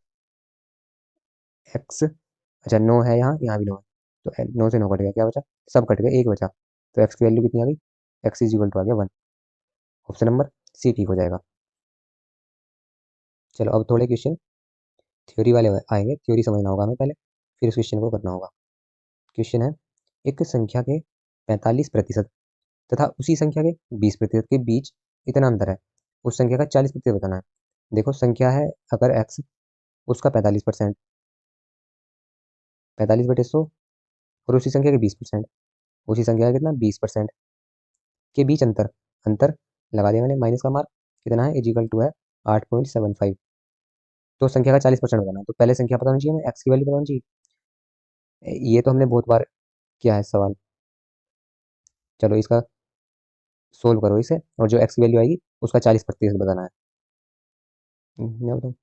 एक्स, अच्छा 9 है यहाँ, यहाँ भी 9 है, तो 9 से 9 कट गया, क्या बचा? सब कट गए, एक बचा। तो एक्स की वैल्यू कितनी आ गई? एक्स इज इक्वल टू आ गया 1। ऑप्शन नंबर सी ठीक हो जाएगा। चलो अब थोड़े क्वेश्चन थ्योरी वाले आएंगे, थ्योरी समझना होगा हमें पहले, फिर उस क्वेश्चन को करना होगा। क्वेश्चन है, एक संख्या के 45% तथा उसी संख्या के 20% के बीच इतना अंतर है, उस संख्या का 40% बताना है। देखो संख्या है अगर एक्स, उसका 45%, 45/100, और उसी संख्या के 20%, उसी संख्या का कितना? 20% के बीच अंतर, अंतर लगा दिया मैंने, माइनस का मार्क, कितना है? इजिकल टू है 8.75। तो संख्या का 40% बताना है, तो पहले संख्या पता होनी चाहिए हमें, एक्स की वैल्यू पता होनी चाहिए। ये तो हमने बहुत बार किया है सवाल। चलो इसका सोल्व करो इसे, और जो एक्स की वैल्यू आएगी उसका 40% बताना है। मैं बताऊँ,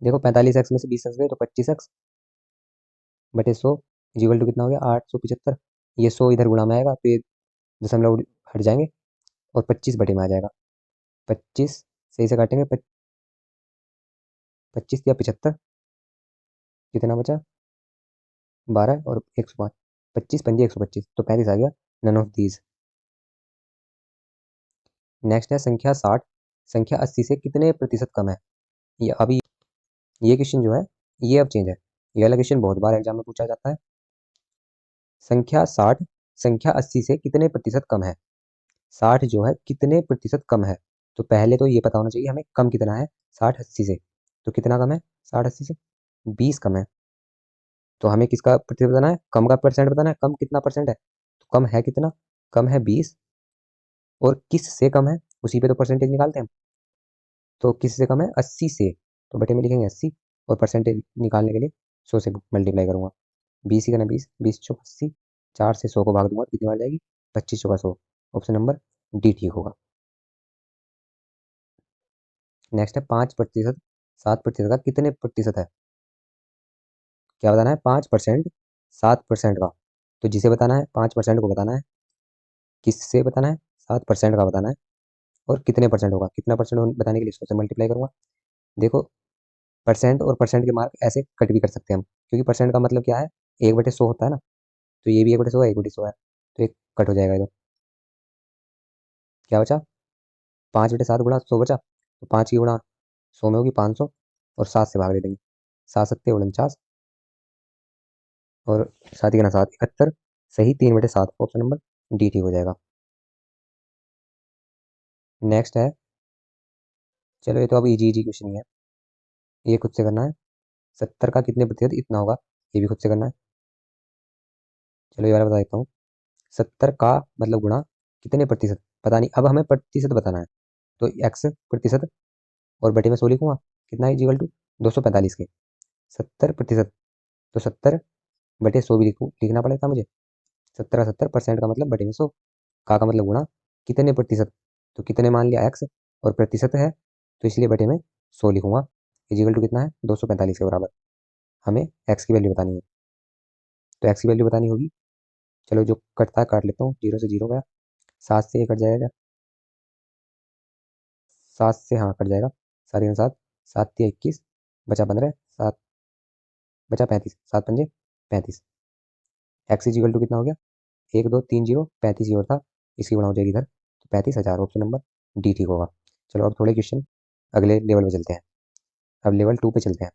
देखो 45x में से 20x गए तो 25x बटे 100 इजिकल टू कितना हो गया? 875। ये 100 इधर गुणा में आएगा तो ये दशमलव हट जाएंगे, और 25 बटे में आ जाएगा। 25 सही से काटेंगे, 25 या 75, कितना बचा? 12 और 105, 25 पंजे 125, तो 35 आ गया, नन ऑफ दीज। नेक्स्ट है संख्या 60, संख्या 80 से कितने प्रतिशत कम है? ये अभी, ये क्वेश्चन जो है ये अब चेंज है, ये वाला क्वेश्चन बहुत बार एग्जाम में पूछा जाता है। संख्या 60 संख्या 80 से कितने प्रतिशत कम है? 60 जो है कितने प्रतिशत कम है? तो पहले तो ये पता होना चाहिए हमें कम कितना है 60 80 से। तो कितना कम है 60 80 से? 20 कम है। तो हमें किसका प्रतिशत बताना है? कम का परसेंट बताना है। कम कितना परसेंट है? तो कम है कितना? कम है 20। और किस से कम है, उसी पे तो परसेंटेज निकालते हैं हम। तो किस से कम है? 80 से, तो बटे में लिखेंगे 80, और परसेंटेज निकालने के लिए 100 से मल्टीप्लाई करूंगा। 20 ही करना, 20 20 चौक 80, 4 से 100 को भाग दूंगा, कितनी बार जाएगी? 25 चौका 100। ऑप्शन नंबर डी ठीक होगा। नेक्स्ट है 5%, 7% का कितने प्रतिशत है? क्या बताना है? 5%। 7% का। तो जिसे बताना है 5% को बताना है, किससे बताना है? 7% का बताना है। और कितने परसेंट होगा, कितना परसेंट बताने के लिए 100 से मल्टीप्लाई करूंगा। देखो, परसेंट और परसेंट के मार्क ऐसे कट भी कर सकते हैं हम, क्योंकि परसेंट का मतलब क्या है? 1/100 होता है ना। तो ये भी 1/100 है, 1/100 है, तो एक कट हो जाएगा ये तो। क्या बचा? 5/7 गुणा 100 बचा, तो 5 की गुणा 100 में होगी 500, और 7 से भाग दे देंगे। 7 7 49, और 7 गुना 7 71। सही 3/7, ऑप्शन नंबर डी ठीक हो जाएगा। नेक्स्ट है, चलो ये तो अब इजी इजी क्वेश्चन ही है, ये खुद से करना है। 70 का कितने प्रतिशत इतना होगा, ये भी खुद से करना है। चलो ये वाला बता देता हूँ। 70 का मतलब गुणा कितने प्रतिशत, पता नहीं, अब हमें प्रतिशत बताना है। तो एक्स प्रतिशत, और बटे में 100 लिखूंगा, कितना है इक्वल टू 245 के। 70%, तो 70/100 भी लिखना पड़ेगा मुझे। 70 का 70% का मतलब बटे में 100, का मतलब गुणा कितने प्रतिशत, तो कितने मान लिया एक्स, और प्रतिशत है तो इसलिए बटे में 100 लिखूंगा, इजिकल टू कितना है 245 के बराबर। हमें एक्स की वैल्यू बतानी है, तो एक्स की वैल्यू बतानी होगी। चलो जो कटता है काट लेता हूँ, 0 से 0 गया, 7 से ये कट जाएगा, 7 से हाँ कट जाएगा, 7 7 बचा 15, 7 बचा 35, 7 5 35। एक्स इजिकल टू कितना हो गया, 1 2 3 0, 35 ही और था, इसकी गुणा हो जाएगी इधर, तो 35,000, ऑप्शन नंबर डी ठीक होगा। चलो अब थोड़े क्वेश्चन अगले लेवल पे चलते हैं, अब लेवल 2 पे चलते हैं।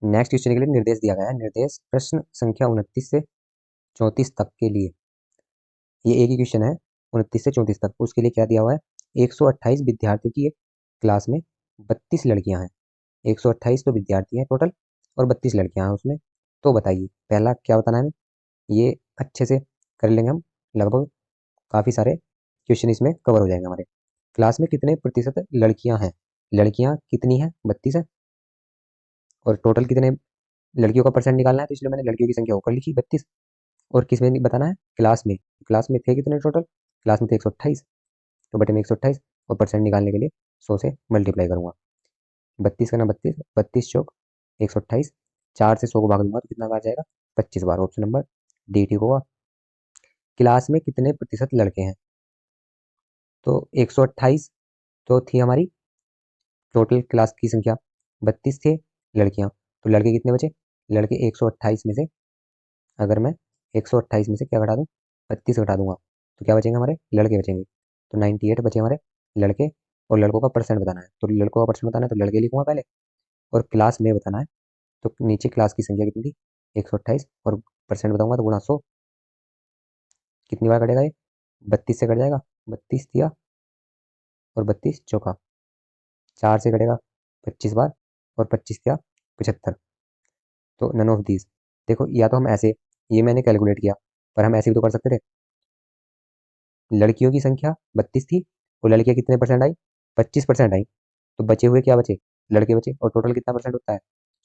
नेक्स्ट क्वेश्चन के लिए निर्देश दिया गया है, निर्देश प्रश्न संख्या 29 से 34 तक के लिए, ये एक ही क्वेश्चन है, 29 से 34 तक। उसके लिए क्या दिया हुआ है? 128 विद्यार्थियों की एक क्लास में 32 लड़कियां हैं। 128 तो विद्यार्थी हैं टोटल, और 32 लड़कियां हैं उसमें। तो बताइए पहला क्या बताना है हमें? ये अच्छे से कर लेंगे हम, लगभग काफ़ी सारे क्वेश्चन इसमें कवर हो जाएंगे हमारे। क्लास में कितने प्रतिशत लड़कियां हैं? लड़कियां कितनी हैं? 32 है। और टोटल कितने लड़कियों का परसेंट निकालना है, तो इसलिए मैंने लड़कियों की संख्या ऊपर लिखी 32। और किस में बताना है? क्लास में। क्लास में थे कितने टोटल? क्लास में थे 128, तो बटे में 128, और परसेंट निकालने के लिए 100 से मल्टीप्लाई करूंगा। 32 करना 32, 32 × 128, 4 से 100 को भाग दूंगा तो कितना बार जाएगा? 25 बार, ऑप्शन नंबर डी ठीक होगा। क्लास में कितने प्रतिशत लड़के हैं? तो 128 तो थी हमारी टोटल क्लास की संख्या, 32 थे लड़कियां, तो लड़के कितने बचे? लड़के 128 में से, अगर मैं 128 में से क्या घटा दूं? 32 घटा दूंगा, तो क्या बचेंगे हमारे? लड़के बचेंगे। तो 98 बचे हमारे लड़के, और लड़कों का परसेंट बताना है, तो लड़कों का परसेंट बताना है तो लड़के लिखूंगा पहले, और क्लास में बताना है, तो नीचे क्लास की संख्या कितनी थी? 128, और परसेंट बताऊंगा तो गुणा 100। कितनी बार कटेगा ये? 32 से कट जाएगा, 32 दिया, और 32 चौका, 4 से कटेगा 25 बार, और 25 दिया 75। तो नन ऑफ दीज, देखो या तो हम ऐसे, ये मैंने कैलकुलेट किया, पर हम ऐसे भी तो कर सकते थे। लड़कियों की संख्या 32 थी, और लड़कियां कितने परसेंट आई? 25% आई, तो बचे हुए क्या बचे? लड़के बचे, और टोटल कितना परसेंट होता है?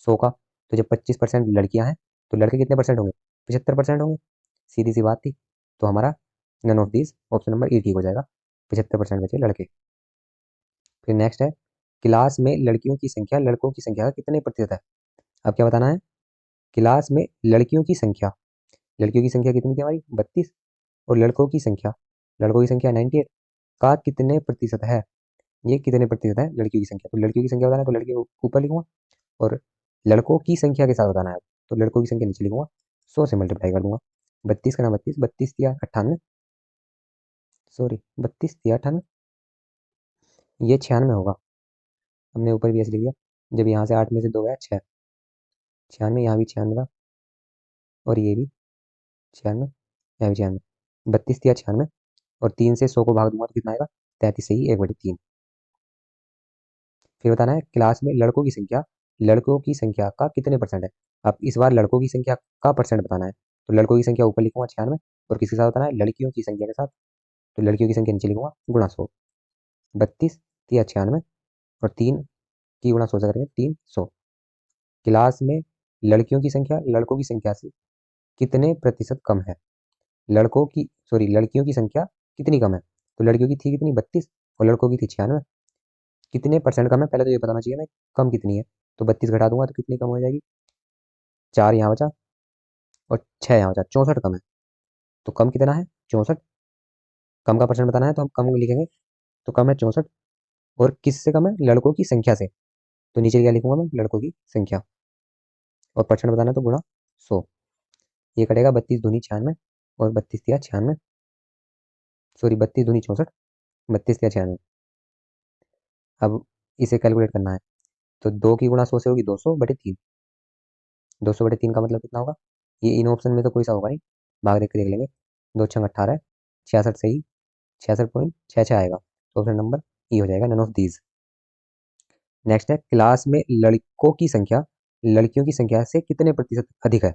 100 का। तो जब 25% लड़कियां हैं, तो लड़के कितने परसेंट होंगे? 75% होंगे, सीधी सी बात थी। तो हमारा none of these, option number E ठीक हो जाएगा, 75% बचे लड़के। फिर नेक्स्ट है, क्लास में लड़कियों की संख्या लड़कों की संख्या का कितने प्रतिशत है? अब क्या बताना है? क्लास में लड़कियों की संख्या कितनी थी हमारी? 32, और लड़कों की संख्या 98 का कितने प्रतिशत है? ये कितने प्रतिशत है लड़कियों की संख्या, तो लड़कियों की संख्या बताना है तो लड़के को ऊपर लिखूंगा, और लड़कों की संख्या के साथ बताना है, तो लड़कों की संख्या नीचे लिखूंगा, 100 से मल्टीप्लाई कर दूंगा। 32 का ना 32, 32 दिया 98, सॉरी 32 दिया 98, ये 96 होगा। हमने ऊपर भी ऐसे लिख दिया, जब यहाँ से 8 में से 2 गया 6, 96, यहाँ भी 96 था, और ये भी 96, यहाँ भी 96, 32 दिया 96, और 3 से 100 को भाग दूंगा तो कितना आएगा? 33 सही 1/3। फिर बताना है, क्लास में लड़कों की संख्या का कितने परसेंट है? अब इस बार लड़कों की संख्या का परसेंट बताना है, तो लड़कों की संख्या ऊपर लिखूंगा 96, और किसके साथ बताना है? लड़कियों की संख्या के साथ, तो लड़कियों की संख्या नीचे लिखूंगा, गुणा 100। 32 या 96, और 3 की गुणा 100 से करेंगे 300। क्लास में लड़कियों की संख्या लड़कों की संख्या से कितने प्रतिशत कम है? लड़कियों की संख्या कितनी कम है? तो लड़कियों की थी कितनी? 32, और लड़कों की थी 96, कितने परसेंट कम है पहले तो ये बताना चाहिए हमें, कम कितनी है। तो 32 घटा दूंगा तो कितनी कम हो जाएगी, 4 यहाँ बचा और 6 यहाँ बचा, 64 कम है। तो कम कितना है, 64। कम का परसेंट बताना है तो हम कम लिखेंगे, तो कम है 64। और किससे कम है, लड़कों की संख्या से। तो नीचे क्या लिखूंगा मैं, लड़कों की संख्या। और परसेंट बताना है तो गुणा 100। ये कटेगा 32 दूनी 96 और 32 तिया 96, सॉरी 32 दूनी 64, 32 तिया 96। अब इसे कैलकुलेट करना है, तो 2 की गुणा 100 से होगी 200/3। 200/3 का मतलब कितना होगा, ये इन ऑप्शन में तो कोई सा होगा नहीं, भाग देख के देख लेंगे। 2×6 = 18, 66 सही, 66.66 आएगा। तो ऑप्शन नंबर ई हो जाएगा, नन ऑफ दीज। नेक्स्ट है, क्लास में लड़कों की संख्या लड़कियों की संख्या से कितने प्रतिशत अधिक है।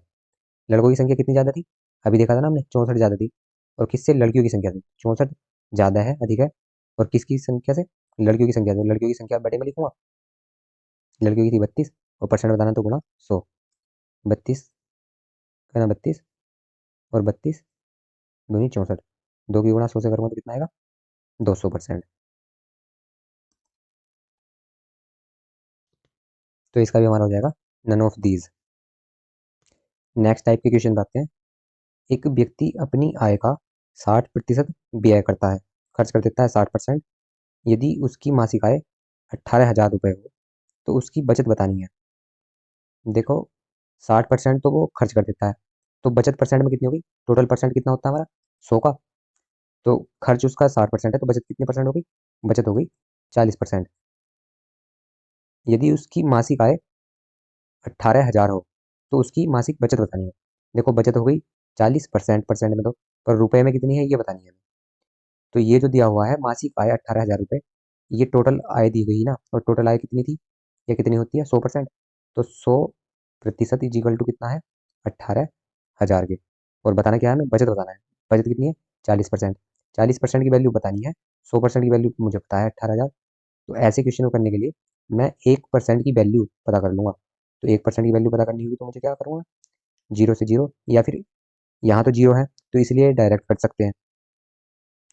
लड़कों की संख्या कितनी ज़्यादा थी, अभी देखा था ना हमने, 64 ज़्यादा थी। और किससे, लड़कियों की संख्या से 64 ज़्यादा है, अधिक है। और किसकी संख्या से, लड़कियों की संख्या से। लड़कियों की संख्या बड़े में लिखूंगा, लड़कियों की थी 32 और परसेंट बताना तो गुणा 100। 32 कहना 32 और 32 दूनी 64, 2 की गुणा 100 से करूँगा तो कितना आएगा, 200%। तो इसका भी हमारा हो जाएगा none of these. Next type के क्वेश्चन आते हैं। एक व्यक्ति अपनी आय का 60% व्यय करता है, खर्च कर देता है 60%। यदि उसकी मासिक आय 18,000 रुपये हो तो उसकी बचत बतानी है। देखो 60% तो वो खर्च कर देता है, तो बचत परसेंट में कितनी होगी, टोटल परसेंट कितना होता है हमारा, 100 का। तो खर्च उसका 60% है, तो बचत कितनी परसेंट हो गई, बचत हो गई 40%। यदि उसकी मासिक आय 18,000 हो तो उसकी मासिक बचत बतानी है। देखो बचत हो गई 40%, परसेंट में तो, पर रुपए में कितनी है ये बतानी है। तो ये जो दिया हुआ है मासिक आय 18,000 रुपये, ये टोटल आय दी गई ना, और टोटल आय कितनी थी, ये कितनी होती है 100%। तो 100% इज इक्वल टू कितना है, 18,000 के। और बताना क्या है हमें, बचत बताना है। बचत कितनी है, 40%। 40% की वैल्यू बतानी है, 100% की वैल्यू मुझे पता है 18,000। तो ऐसे क्वेश्चन को करने के लिए मैं 1% की वैल्यू पता कर लूंगा। तो 1% की वैल्यू पता करनी होगी तो मुझे क्या करूँगा, जीरो से जीरो, या फिर यहाँ तो जीरो है तो इसलिए डायरेक्ट कट सकते हैं,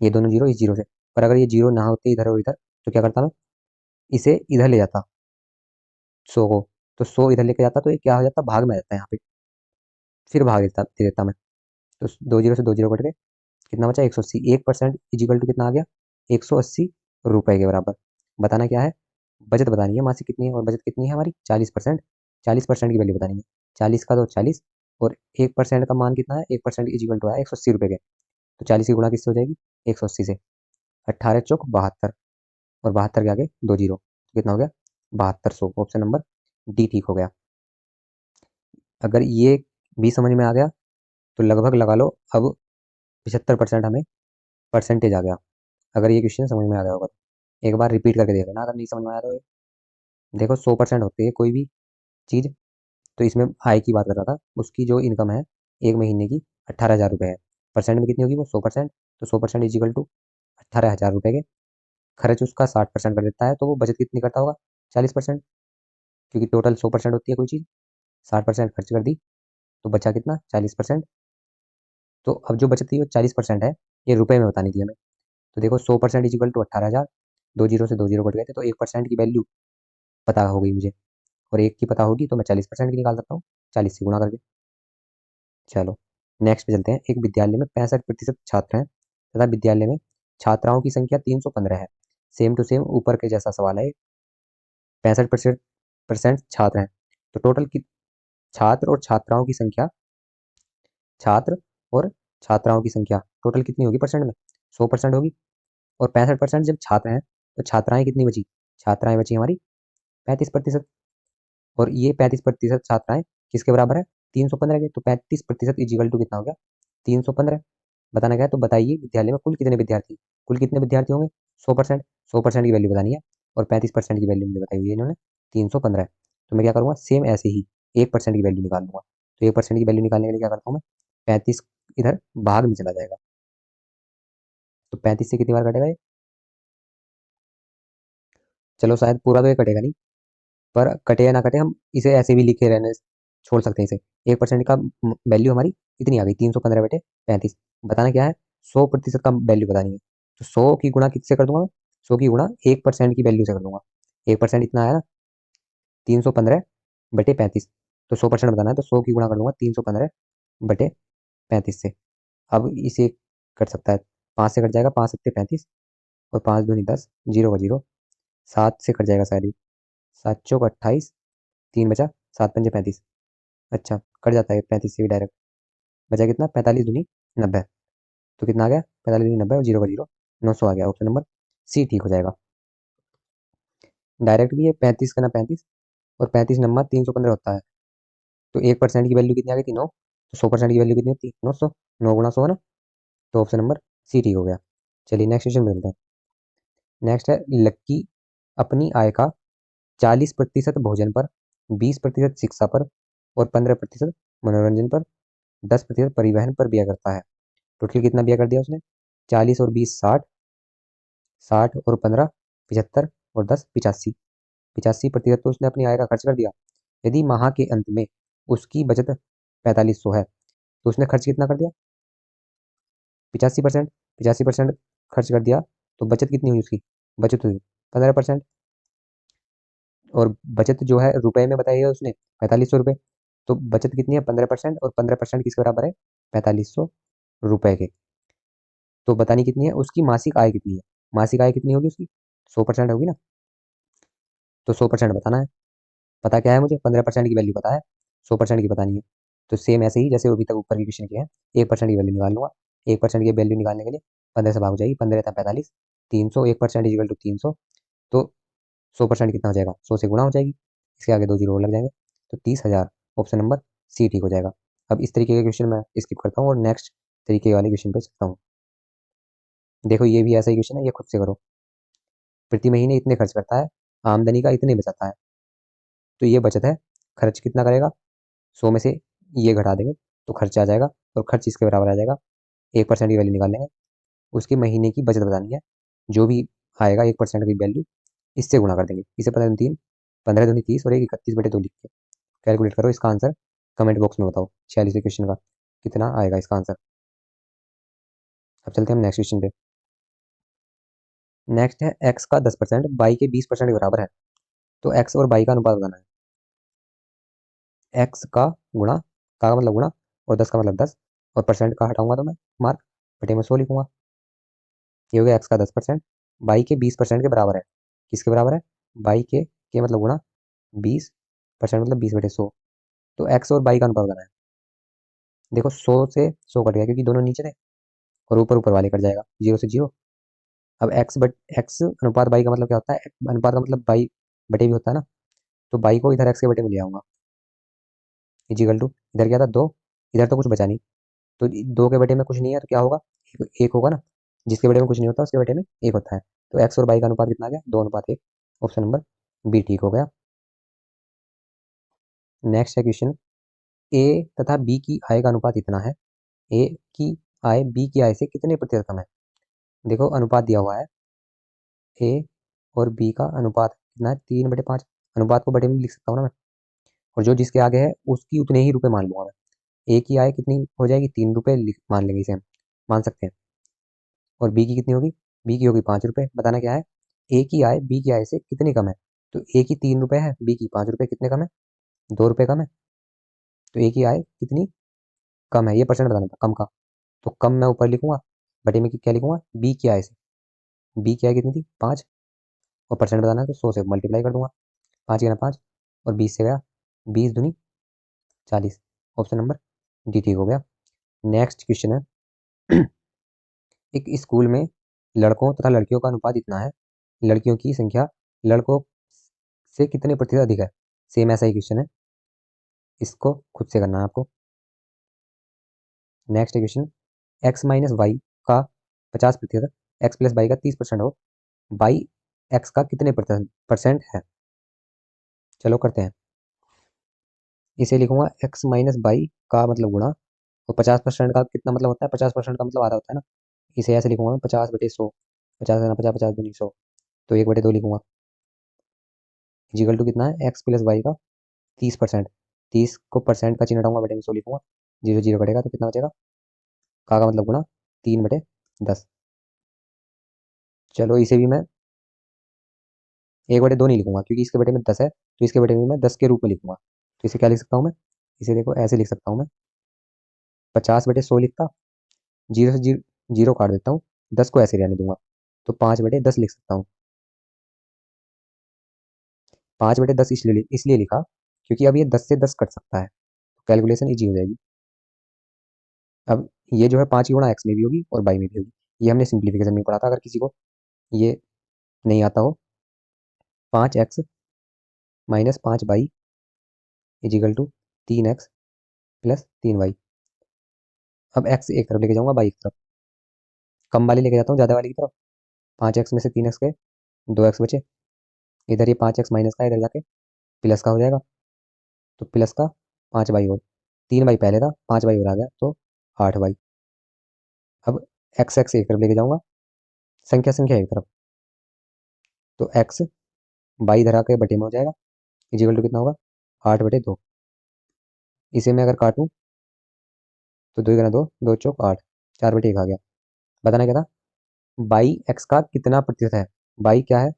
ये दोनों जीरो इस जीरो से। पर अगर ये जीरो ना होते इधर और इधर, तो क्या करता मैं, इसे इधर ले जाता 100 को। तो 100 इधर लेके जाता तो ये क्या हो जाता, भाग में आ जाता है यहाँ पे, फिर भाग दे देता मैं। तो 2 जीरो से 2 जीरो कट गए, कितना बचा 180। 1% इजिकल टू कितना आ गया, 180 रुपये के बराबर। बताना क्या है, बचत बतानी है मासिक कितनी है, और बचत कितनी है हमारी 40%। 40% की वैल्यू बतानी है, 40 का तो 40, और 1% का मान कितना है, 1% इजिकल टू है 180 रुपये के। तो 40 की गुणा किससे हो जाएगी, 180 से। 18×4 = 72, और 72 के आगे 2 जीरो, तो कितना हो गया 7200। ऑप्शन नंबर डी ठीक हो गया। अगर ये भी समझ में आ गया तो लगभग लगा लो अब 75% हमें परसेंटेज आ गया, अगर ये क्वेश्चन समझ में आ गया होगा तो। एक बार रिपीट करके देख लेना अगर नहीं समझ में आया तो। देखो 100% होती है कोई भी चीज़, तो इसमें आय की बात कर रहा था, उसकी जो इनकम है एक महीने की 18,000 रुपये है, परसेंट में कितनी होगी वो 100%। तो 100% इजिकल टू 18,000 रुपये के। खर्च उसका 60% कर देता है, तो वो बचत कितनी करता होगा, 40%। क्योंकि टोटल 100% होती है कोई चीज़, 60% खर्च कर दी तो बचा कितना 40%। तो अब जो बचत थी वो 40% है, ये रुपए में बतानी थी हमें। तो देखो 100% इजिकल टू 18,000, 2 जीरो से 2 जीरो कट गए थे, तो 1% की वैल्यू पता हो गई मुझे, और एक की पता होगी तो मैं 40% की निकाल सकता हूँ, 40 से गुणा करके। चलो नेक्स्ट पे चलते हैं। एक विद्यालय में 65% छात्र हैं तथा विद्यालय में छात्राओं की संख्या 315 है। सेम टू सेम ऊपर के जैसा सवाल है, 65% छात्र हैं, तो टोटल की छात्र और छात्राओं की संख्या, छात्र और छात्राओं की संख्या टोटल कितनी होगी परसेंट में, 100% होगी। और 65% जब छात्र हैं तो छात्राएं कितनी बची, छात्राएं बची हमारी 35%। और ये 35% छात्राएं किसके बराबर है, 315 के। तो 35% इजिकल टू कितना हो गया, 315। बताना क्या है, तो बताइए विद्यालय में कुल कितने विद्यार्थी, कुल कितने विद्यार्थी होंगे 100%। 100% की वैल्यू बतानी है, और 35% की वैल्यू मुझे बताई हुई है इन्होंने 315। तो मैं क्या करूँगा, सेम ऐसे ही 1% की वैल्यू निकाल लूंगा। तो 1% की वैल्यू निकालने के लिए क्या करता हूँ मैं, 35 इधर भाग में चला जाएगा, तो 35 से कितनी बार कटेगा ये, चलो शायद पूरा तो ये कटेगा नहीं, पर कटे या ना कटे हम इसे ऐसे भी लिखे रहने छोड़ सकते हैं इसे। 1% का वैल्यू हमारी कितनी आ गई, 315/35। बताना क्या है, 100% का वैल्यू बतानी है। तो 100 की गुणा किससे कर दूंगा, 100 की गुणा 1% की वैल्यू से कर दूंगा। 1% इतना आया ना, 315/35। तो 100% बताना है, तो 100 की गुणा कर दूंगा 315/35 से। अब इसे कट सकता है, 5 से कट जाएगा, 5 सत्ते 35, और 5 दूनी 10, जीरो का जीरो। 7 से कट जाएगा शायद ही, 7 चौक 28, 3 बचा, 7 पंजे 35। अच्छा, कट जाता है 35 से भी डायरेक्ट। बचा कितना, 45 दूनी 90। तो कितना आ गया, 45 दूनी 90 और जीरो का जीरो, 900 आ गया। ऑप्शन नंबर सी ठीक हो जाएगा। डायरेक्ट भी है, 35 का ना 35, और 35 नंबर 315 होता है। तो 1% की वैल्यू कितनी आ गई थी, 9। तो 100% की वैल्यू कितनी होती है, 900। 9 गुणा 100 है ना, तो ऑप्शन नंबर सी ठीक हो गया। चलिए नेक्स्ट क्वेश्चन मिलता है। नेक्स्ट है, लक्की अपनी आय का 40% भोजन पर, 20% शिक्षा पर, और 15% मनोरंजन पर, 10% परिवहन पर व्यय करता है। टोटल कितना व्यय कर दिया उसने, 40 और 20 60, 60 और 15 75, और 10 85। 85% तो उसने अपनी आय का खर्च कर दिया। यदि माह के अंत में उसकी बचत 4500 है, तो उसने खर्च कितना कर दिया, 85%। 85% खर्च कर दिया, तो बचत कितनी हुई उसकी, बचत हुई 15%। और बचत जो है रुपए में बताई है उसने, 4500 रुपये। तो बचत कितनी है, 15%, और 15% किसके बराबर है, 4500 रुपये के। तो बतानी कितनी है, उसकी मासिक आय कितनी है। मासिक आय कितनी होगी उसकी, 100% होगी ना। तो 100% बताना है। पता क्या है मुझे, 15% की वैल्यू पता है, 100% की बतानी है। तो सेम ऐसे ही जैसे अभी तक ऊपर की क्वेश्चन किया है, 1% की वैल्यू निकाल लूंगा। 1% की वैल्यू निकालने के लिए 15 से भाग जाएगी, 15 × 45, 300। 1% इजिकल टू 300। तो 100% कितना हो जाएगा, 100 से गुणा हो जाएगी, इसके आगे 2 जीरो और लग जाएंगे, तो 30,000। ऑप्शन नंबर सी ठीक हो जाएगा। अब इस तरीके के क्वेश्चन मैं स्किप करता हूँ और नेक्स्ट तरीके वाले क्वेश्चन पे चलता हूँ। देखो ये भी ऐसा ही क्वेश्चन है, ये खुद से करो। प्रति महीने इतने खर्च करता है, आमदनी का इतने बचाता है। तो ये बचत है, खर्च कितना करेगा, 100 में से ये घटा देंगे, तो खर्च आ जाएगा, और खर्च इसके बराबर आ जाएगा। 1% की वैल्यू निकाल लेंगे, उसके महीने की बचत बतानी है। जो भी आएगा 1% की वैल्यू, इससे गुणा कर देंगे। इसे 15 दूनी 3, 15 दूनी 30, और एक 31/2 लिख के कैलकुलेट करो इसका आंसर, कमेंट बॉक्स में बताओ 46वें क्वेश्चन का कितना आएगा इसका आंसर। अब चलते हैं हम नेक्स्ट क्वेश्चन पे। नेक्स्ट है, एक्स का 10% वाई के 20% के बराबर है, तो एक्स और वाई का अनुपात बताना है। एक्स का गुणा, का मतलब गुणा, और 10 का मतलब 10, और परसेंट का हटाऊंगा तो मैं मार्क, बटे में 100 लिखूंगा। ये हो गया एक्स का 10%, वाई के 20% के बराबर है। किसके बराबर है, वाई के मतलब गुणा, 20% मतलब 20/100। तो एक्स और वाई का अनुपात बताना है। देखो 100 से 100 कट गया, क्योंकि दोनों नीचे थे, और ऊपर ऊपर वाले कट जाएगा, 0 से 0। अब एक्स अनुपात वाई का मतलब क्या होता है, अनुपात का मतलब वाई बटे भी होता है ना। तो वाई को इधर एक्स के बटे में ले आऊंगा, इजिकल टू, इधर क्या था 2, इधर तो कुछ बचा नहीं। तो 2 के बटे में कुछ नहीं है, तो क्या होगा, एक होगा ना। जिसके बटे में कुछ नहीं होता उसके बटे में एक होता है। तो एक्स और वाई का अनुपात कितना आ गया, 2:1। ऑप्शन नंबर बी ठीक हो गया। नेक्स्ट है क्वेश्चन, ए तथा बी की आय का अनुपात इतना है, ए की आय बी की आय से कितने प्रतिशत कम है। देखो अनुपात दिया हुआ है, ए और बी का अनुपात कितना है, 3/5। अनुपात को बटे में भी लिख सकता हूँ ना मैं, और जो जिसके आगे है उसकी उतने ही रुपए मान लूंगा मैं। ए की आय कितनी हो जाएगी, 3 रुपए मान लेंगे, इसे हम मान सकते हैं। और बी की कितनी होगी, बी की होगी 5 रुपए। बताना क्या है, ए की आय बी की आय से कितनी कम है। तो ए की 3 रुपए है, बी की 5 रुपए, कितने कम है, 2 रुपए कम है। तो ए की आय कितनी कम है, ये परसेंट बताना था कम का। तो कम मैं ऊपर लिखूंगा, बटे में क्या लिखूंगा, बी की आय से। बी की आय कितनी थी, 5, और परसेंट बताना है तो 100 से मल्टीप्लाई कर दूंगा। 5 × 5, और 20 से गया, 20 दूनी 40। ऑप्शन नंबर डी ठीक हो गया। नेक्स्ट क्वेश्चन है, एक स्कूल में लड़कों तथा लड़कियों का अनुपात इतना है, लड़कियों की संख्या लड़कों से कितने प्रतिशत अधिक है। सेम ऐसा ही क्वेश्चन है, इसको खुद से करना है आपको। Next question, x minus y का 50%, एक्स प्लस वाई का 30% हो, वाई एक्स का कितने परसेंट है। चलो करते हैं। इसे लिखूंगा एक्स माइनस वाई का मतलब गुणा, और 50% का कितना मतलब होता है, 50% का मतलब आधा होता है ना। इसे ऐसे लिखूंगा मैं, 50/100। 50 × 50, 50 × 2 100। तो 1/2 लिखूंगा, इजिकल टू कितना है, एक्स प्लस वाई का 30%। 30 को परसेंट का चिन्ह हटाऊंगा, बटे में 100 लिखूंगा, 0 0 कटेगा, तो कितना बचेगा, का मतलब गुणा, 3/10। चलो इसे भी मैं 1/2 नहीं लिखूंगा क्योंकि इसके बटे में 10 है, तो इसके बटे में मैं 10 के रूप में लिखूंगा। तो इसे क्या लिख सकता हूँ मैं, इसे देखो ऐसे लिख सकता हूँ मैं, 50/100 लिखता, जीरो से जीरो काट देता हूँ, 10 को ऐसे रहने दूंगा, तो 5/10 लिख सकता हूँ। 5/10 इसलिए लिखा क्योंकि अब ये 10 से 10 कट सकता है, तो कैलकुलेशन ईजी हो जाएगी। अब ये जो है 5 की गुणा एक्स में भी होगी और वाई में भी होगी, ये हमने सिंप्लीफिकेशन में पढ़ा था। अगर किसी को ये नहीं आता हो, 5x minus 5y is equal to 3x plus 3y। अब x एक तरफ लेके जाऊंगा, y एक तरफ, कम वाली लेके जाता हूँ ज़्यादा वाली की तरफ। 5x में से 3x गए, 2x बचे, इधर ये 5x माइनस का इधर जाके प्लस का हो जाएगा, तो प्लस का 5y और 3y पहले था, 5y और आ गया, तो 8y। अब x x एक तरफ लेके जाऊंगा, संख्या संख्या एक तरफ, तो x y इधर आके बटे में हो जाएगा, इजिकल टू कितना होगा, 8/2। इसे मैं अगर काटूं तो 2 × 2 2 चौक 8, 4/1 आ गया। बताना क्या था, बाई एक्स का कितना प्रतिशत है। बाई क्या है,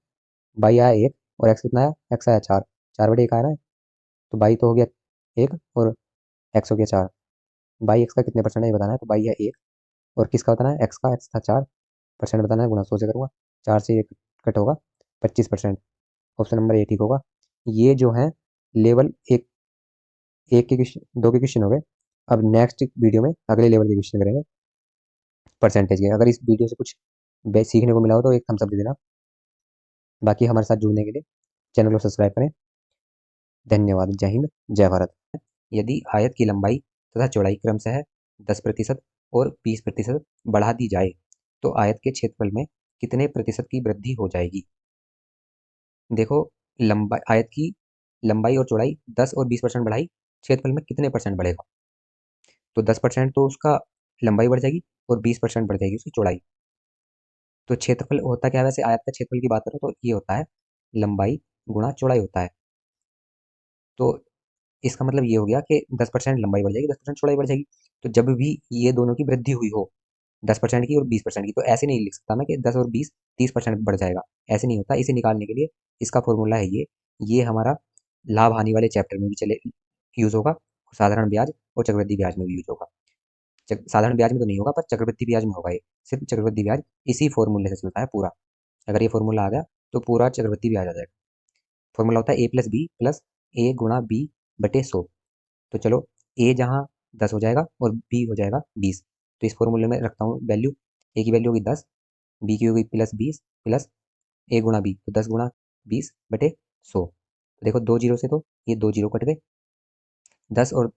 बाई आया 1 और एक्स कितना आया, एक्स आया 4, 4/1 आया ना, तो बाई तो हो गया 1 और एक्स हो गया 4। बाई एक्स का कितने परसेंट है ये बताना है, तो बाई है 1 और किसका बताना है, एक्स का, एक्स था 4% बताना है, गुणा 100 से करूँगा, 4 से 1 कट होगा 25%। ऑप्शन नंबर ए ठीक होगा। ये जो है लेवल एक, एक के क्वेश्चन, 2 के क्वेश्चन हो गए। अब नेक्स्ट वीडियो में अगले लेवल के क्वेश्चन करेंगे परसेंटेज के। अगर इस वीडियो से कुछ सीखने को मिला हो तो एक थम्स अप दे देना। बाकी हमारे साथ जुड़ने के लिए चैनल को सब्सक्राइब करें। धन्यवाद। जय हिंद, जय भारत। यदि आयत की लंबाई तथा चौड़ाई क्रमशः 10% और 20% बढ़ा दी जाए तो आयत के क्षेत्रफल में कितने प्रतिशत की वृद्धि हो जाएगी। देखो, लंबाई, आयत की लंबाई और चौड़ाई 10 और 20% बढ़ाई, क्षेत्रफल में कितने परसेंट बढ़ेगा, तो 10% तो उसका लंबाई बढ़ जाएगी और 20% बढ़ जाएगी उसकी चौड़ाई। तो क्षेत्रफल होता क्या है वैसे, आयत का क्षेत्रफल की बात करो तो ये होता है लंबाई गुणा चौड़ाई होता है। तो इसका मतलब ये हो गया कि 10% लंबाई बढ़ जाएगी, 10% चौड़ाई बढ़ जाएगी। तो जब भी ये दोनों की वृद्धि हुई हो, 10% की और 20% की, तो ऐसे नहीं लिख सकता मैं कि 10 और 20 30% बढ़ जाएगा, ऐसे नहीं होता। इसे निकालने के लिए इसका फॉर्मूला है ये हमारा लाभ हानि वाले चैप्टर में भी चले यूज होगा, साधारण ब्याज और चक्रवृद्धि ब्याज में भी यूज होगा। साधारण ब्याज में तो नहीं होगा पर चक्रवृद्धि ब्याज में होगा। ये सिर्फ चक्रवृद्धि ब्याज इसी फॉर्मूले से चलता है पूरा। अगर ये फॉर्मूला आ गया तो पूरा चक्रवृद्धि ब्याज आ जाएगा। फॉर्मूला होता है a+b+a×b/100। तो चलो, ए जहाँ 10 हो जाएगा और बी हो जाएगा 20, तो इस फॉर्मूले में रखता हूँ वैल्यू। ए की वैल्यू होगी 10, बी की होगी +20 प्लस a×b, तो 10×20/100। तो देखो 2 जीरो से तो ये 2 जीरो कट गए, 10 और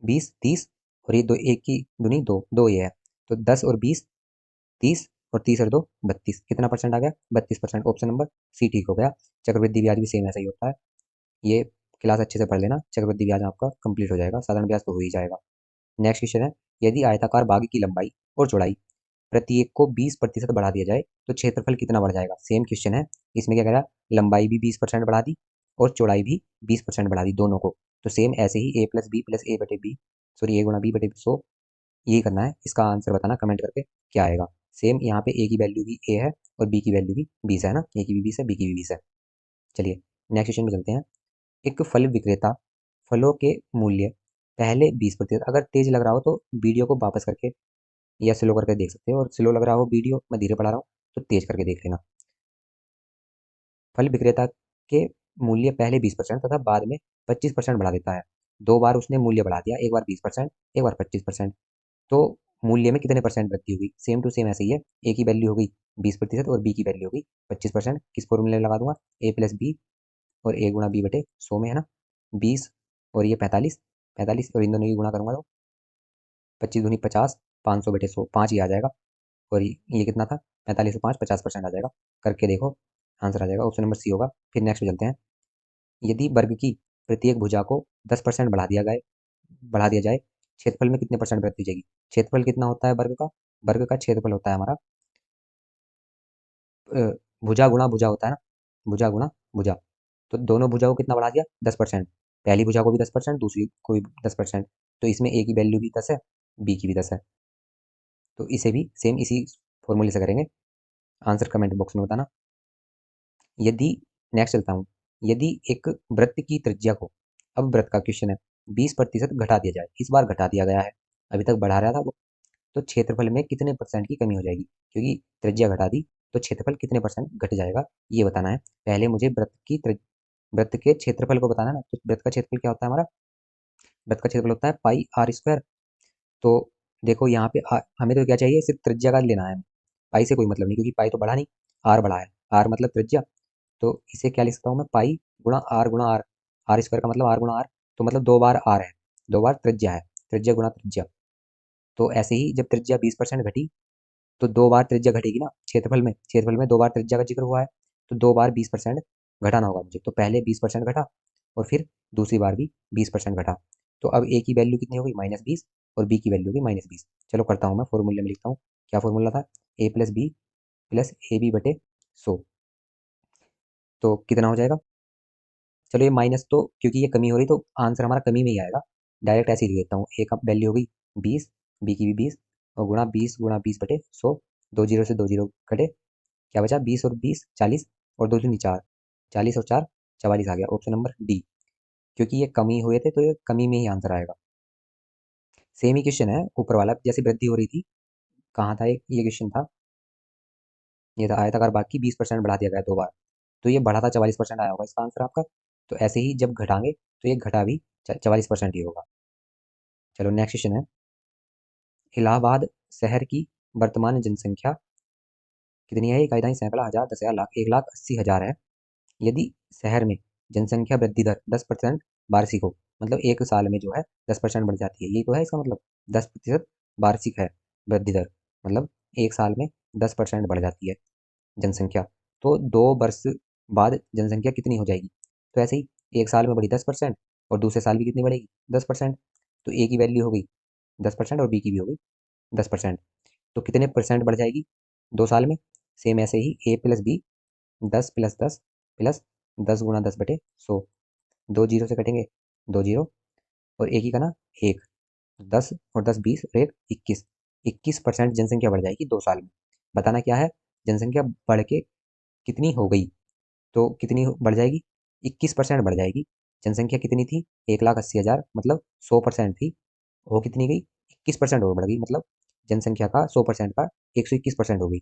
20 30, और ये दो, एक की दूनी दो, दो ये है, तो 10 और 20 30, और 30 और 2 32, कितना परसेंट आ गया, 32%। ऑप्शन नंबर सी ठीक हो गया। चक्रवृद्धि ब्याज भी सेम ऐसा ही होता है। ये क्लास अच्छे से पढ़ लेना, चक्रवृद्धि ब्याज आपका कंप्लीट हो जाएगा, साधारण ब्याज तो हो ही जाएगा। नेक्स्ट क्वेश्चन है, यदि आयताकार बाग की लंबाई और चौड़ाई प्रत्येक को 20% बढ़ा दिया जाए तो क्षेत्रफल कितना बढ़ जाएगा। सेम क्वेश्चन है, इसमें क्या कह रहा है, लंबाई भी 20% बढ़ा दी और चौड़ाई भी 20% बढ़ा दी दोनों को। तो सेम ऐसे ही a+b+a/b, सॉरी a×b/100, यही करना है। इसका आंसर बताना कमेंट करके क्या आएगा। सेम यहाँ पे ए की वैल्यू भी ए है और बी की वैल्यू भी 20 है ना, ए की भी 20 है, बी की भी 20 है। चलिए नेक्स्ट क्वेश्चन में चलते हैं। एक फल विक्रेता फलों के मूल्य पहले 20%, अगर तेज लग रहा हो तो वीडियो को वापस करके या स्लो करके देख सकते हो, और स्लो लग रहा हो वीडियो, मैं धीरे पढ़ा रहा हूँ, तो तेज करके देख लेना। फल विक्रेता के मूल्य पहले 20% तथा बाद में 25% बढ़ा देता है। दो बार उसने मूल्य बढ़ा दिया, एक बार 20%, एक बार 25%। तो मूल्य में कितने परसेंट वृद्धि होगी। सेम टू सेम ऐसे ही है, ए की वैल्यू होगी 20% और बी की वैल्यू होगी 25%। किस फॉर्मूले लगा दूंगा, a+b और a×b/100 में है ना, 20 और ये 45, 45 और इन दोनों की गुणा करूंगा तो 25×2 = 50, 500/100, 5 ही आ जाएगा। और ये कितना था, 45 और 5 50% आ जाएगा। करके देखो, आंसर आ जाएगा, ऑप्शन नंबर सी होगा। फिर नेक्स्ट चलते हैं। यदि वर्ग की प्रत्येक भुजा को 10% बढ़ा दिया जाए, क्षेत्रफल में कितने परसेंट वृद्धि जाएगी। क्षेत्रफल कितना होता है वर्ग का, वर्ग का क्षेत्रफल होता है हमारा अ, भुजा गुणा भुजा होता है ना, भुजा गुणा भुजा। तो दोनों भुजा को कितना बढ़ा दिया, 10%। पहली भुजा को भी 10%, दूसरी को भी 10%। तो इसमें ए की वैल्यू भी 10 है, बी की भी 10 है। तो इसे भी सेम इसी फॉर्मूले से करेंगे। आंसर कमेंट बॉक्स में बताना। यदि नेक्स्ट चलता हूँ। यदि एक वृत्त की त्रिज्या को, अब वृत्त का क्वेश्चन है, 20% घटा दिया जाए, इस बार घटा दिया गया है, अभी तक बढ़ा रहा था वो, तो क्षेत्रफल में कितने परसेंट की कमी हो जाएगी, क्योंकि त्रिज्या घटा दी तो क्षेत्रफल कितने परसेंट घट जाएगा, ये बताना है। पहले मुझे वृत्त के क्षेत्रफल को बताना है ना। तो वृत्त का क्षेत्रफल क्या होता है हमारा, वृत्त का क्षेत्रफल होता है पाई आर स्क्वायर। तो देखो यहाँ पे हमें तो क्या चाहिए, सिर्फ त्रिज्या का लेना है, पाई से कोई मतलब नहीं, क्योंकि पाई तो बढ़ा नहीं, आर बढ़ा है, आर मतलब त्रिज्या। तो इसे क्या लिख सकता हूँ मैं, पाई गुणा आर, आर स्क्वायर का मतलब आर गुणा आर, तो मतलब 2 बार आर है, 2 बार त्रिज्या है, त्रिज्या गुणा त्रिज्या। तो ऐसे ही जब त्रिज्या 20% घटी, तो 2 बार त्रिज्या घटेगी ना क्षेत्रफल में 2 बार त्रिज्या का जिक्र हुआ है, तो 2 बार 20% घटाना होगा मुझे। तो पहले 20% घटा, और फिर दूसरी बार भी 20% घटा। तो अब ए की वैल्यू कितनी होगी, -20, और बी की वैल्यू होगी -20। चलो करता हूँ मैं, फॉर्मूले में लिखता हूँ। क्या फॉर्मूला था, A plus B plus A B बटे 100। तो कितना हो जाएगा, चलो ये माइनस, तो क्योंकि ये कमी हो रही तो आंसर हमारा कमी में ही आएगा। डायरेक्ट ऐसे ही लिख देता हूँ, ए का वैल्यू होगी 20, बी की भी 20, और गुणा 20 बटे 100। 2 जीरो से 2 जीरो कटे, क्या बचा, 20 और 20 40, और 2 दूनी 4, 40 और 4 44 आ गया, ऑप्शन नंबर डी। क्योंकि ये कमी हुए थे तो ये कमी में ही आंसर आएगा। सेम ही क्वेश्चन है ऊपर वाला, जैसे वृद्धि हो रही थी, कहाँ था ये क्वेश्चन था, ये था आयताकार भाग की 20% बढ़ा दिया गया 2 बार, तो ये बढ़ा था 44% आया होगा इसका आंसर आपका। तो ऐसे ही जब घटाएंगे तो ये घटा भी 44% ही होगा। चलो नेक्स्ट क्वेश्चन है, इलाहाबाद शहर की वर्तमान जनसंख्या कितनी है, इकाई, सैकड़ा, हजार, 10,000, लाख, 1,80,000 है। यदि शहर में जनसंख्या वृद्धि दर 10% वार्षिक हो, मतलब एक साल में जो है 10% बढ़ जाती है, ये तो है इसका मतलब, 10% वार्षिक है वृद्धि दर, मतलब एक साल में 10% बढ़ जाती है जनसंख्या, तो 2 वर्ष बाद जनसंख्या कितनी हो जाएगी। तो ऐसे ही एक साल में बढ़ी 10%, और दूसरे साल भी कितनी बढ़ेगी, 10%। तो ए की वैल्यू हो गई 10% और बी की भी हो गई 10%, तो कितने परसेंट बढ़ जाएगी 2 साल में। सेम ऐसे ही ए प्लस बी, 10 + 10 प्लस 10 × 10 बटे 100, 2 जीरो से कटेंगे 2 जीरो, और एक ही का ना एक, 10 और 10 20 और 1 21, 21% जनसंख्या बढ़ जाएगी 2 साल में। बताना क्या है, जनसंख्या बढ़ के कितनी हो गई, तो कितनी बढ़ जाएगी, 21% बढ़ जाएगी। जनसंख्या कितनी थी, 1,80,000, मतलब 100% थी, वो कितनी गई, 21% और बढ़ गई, मतलब जनसंख्या का 100% का 121% हो गई।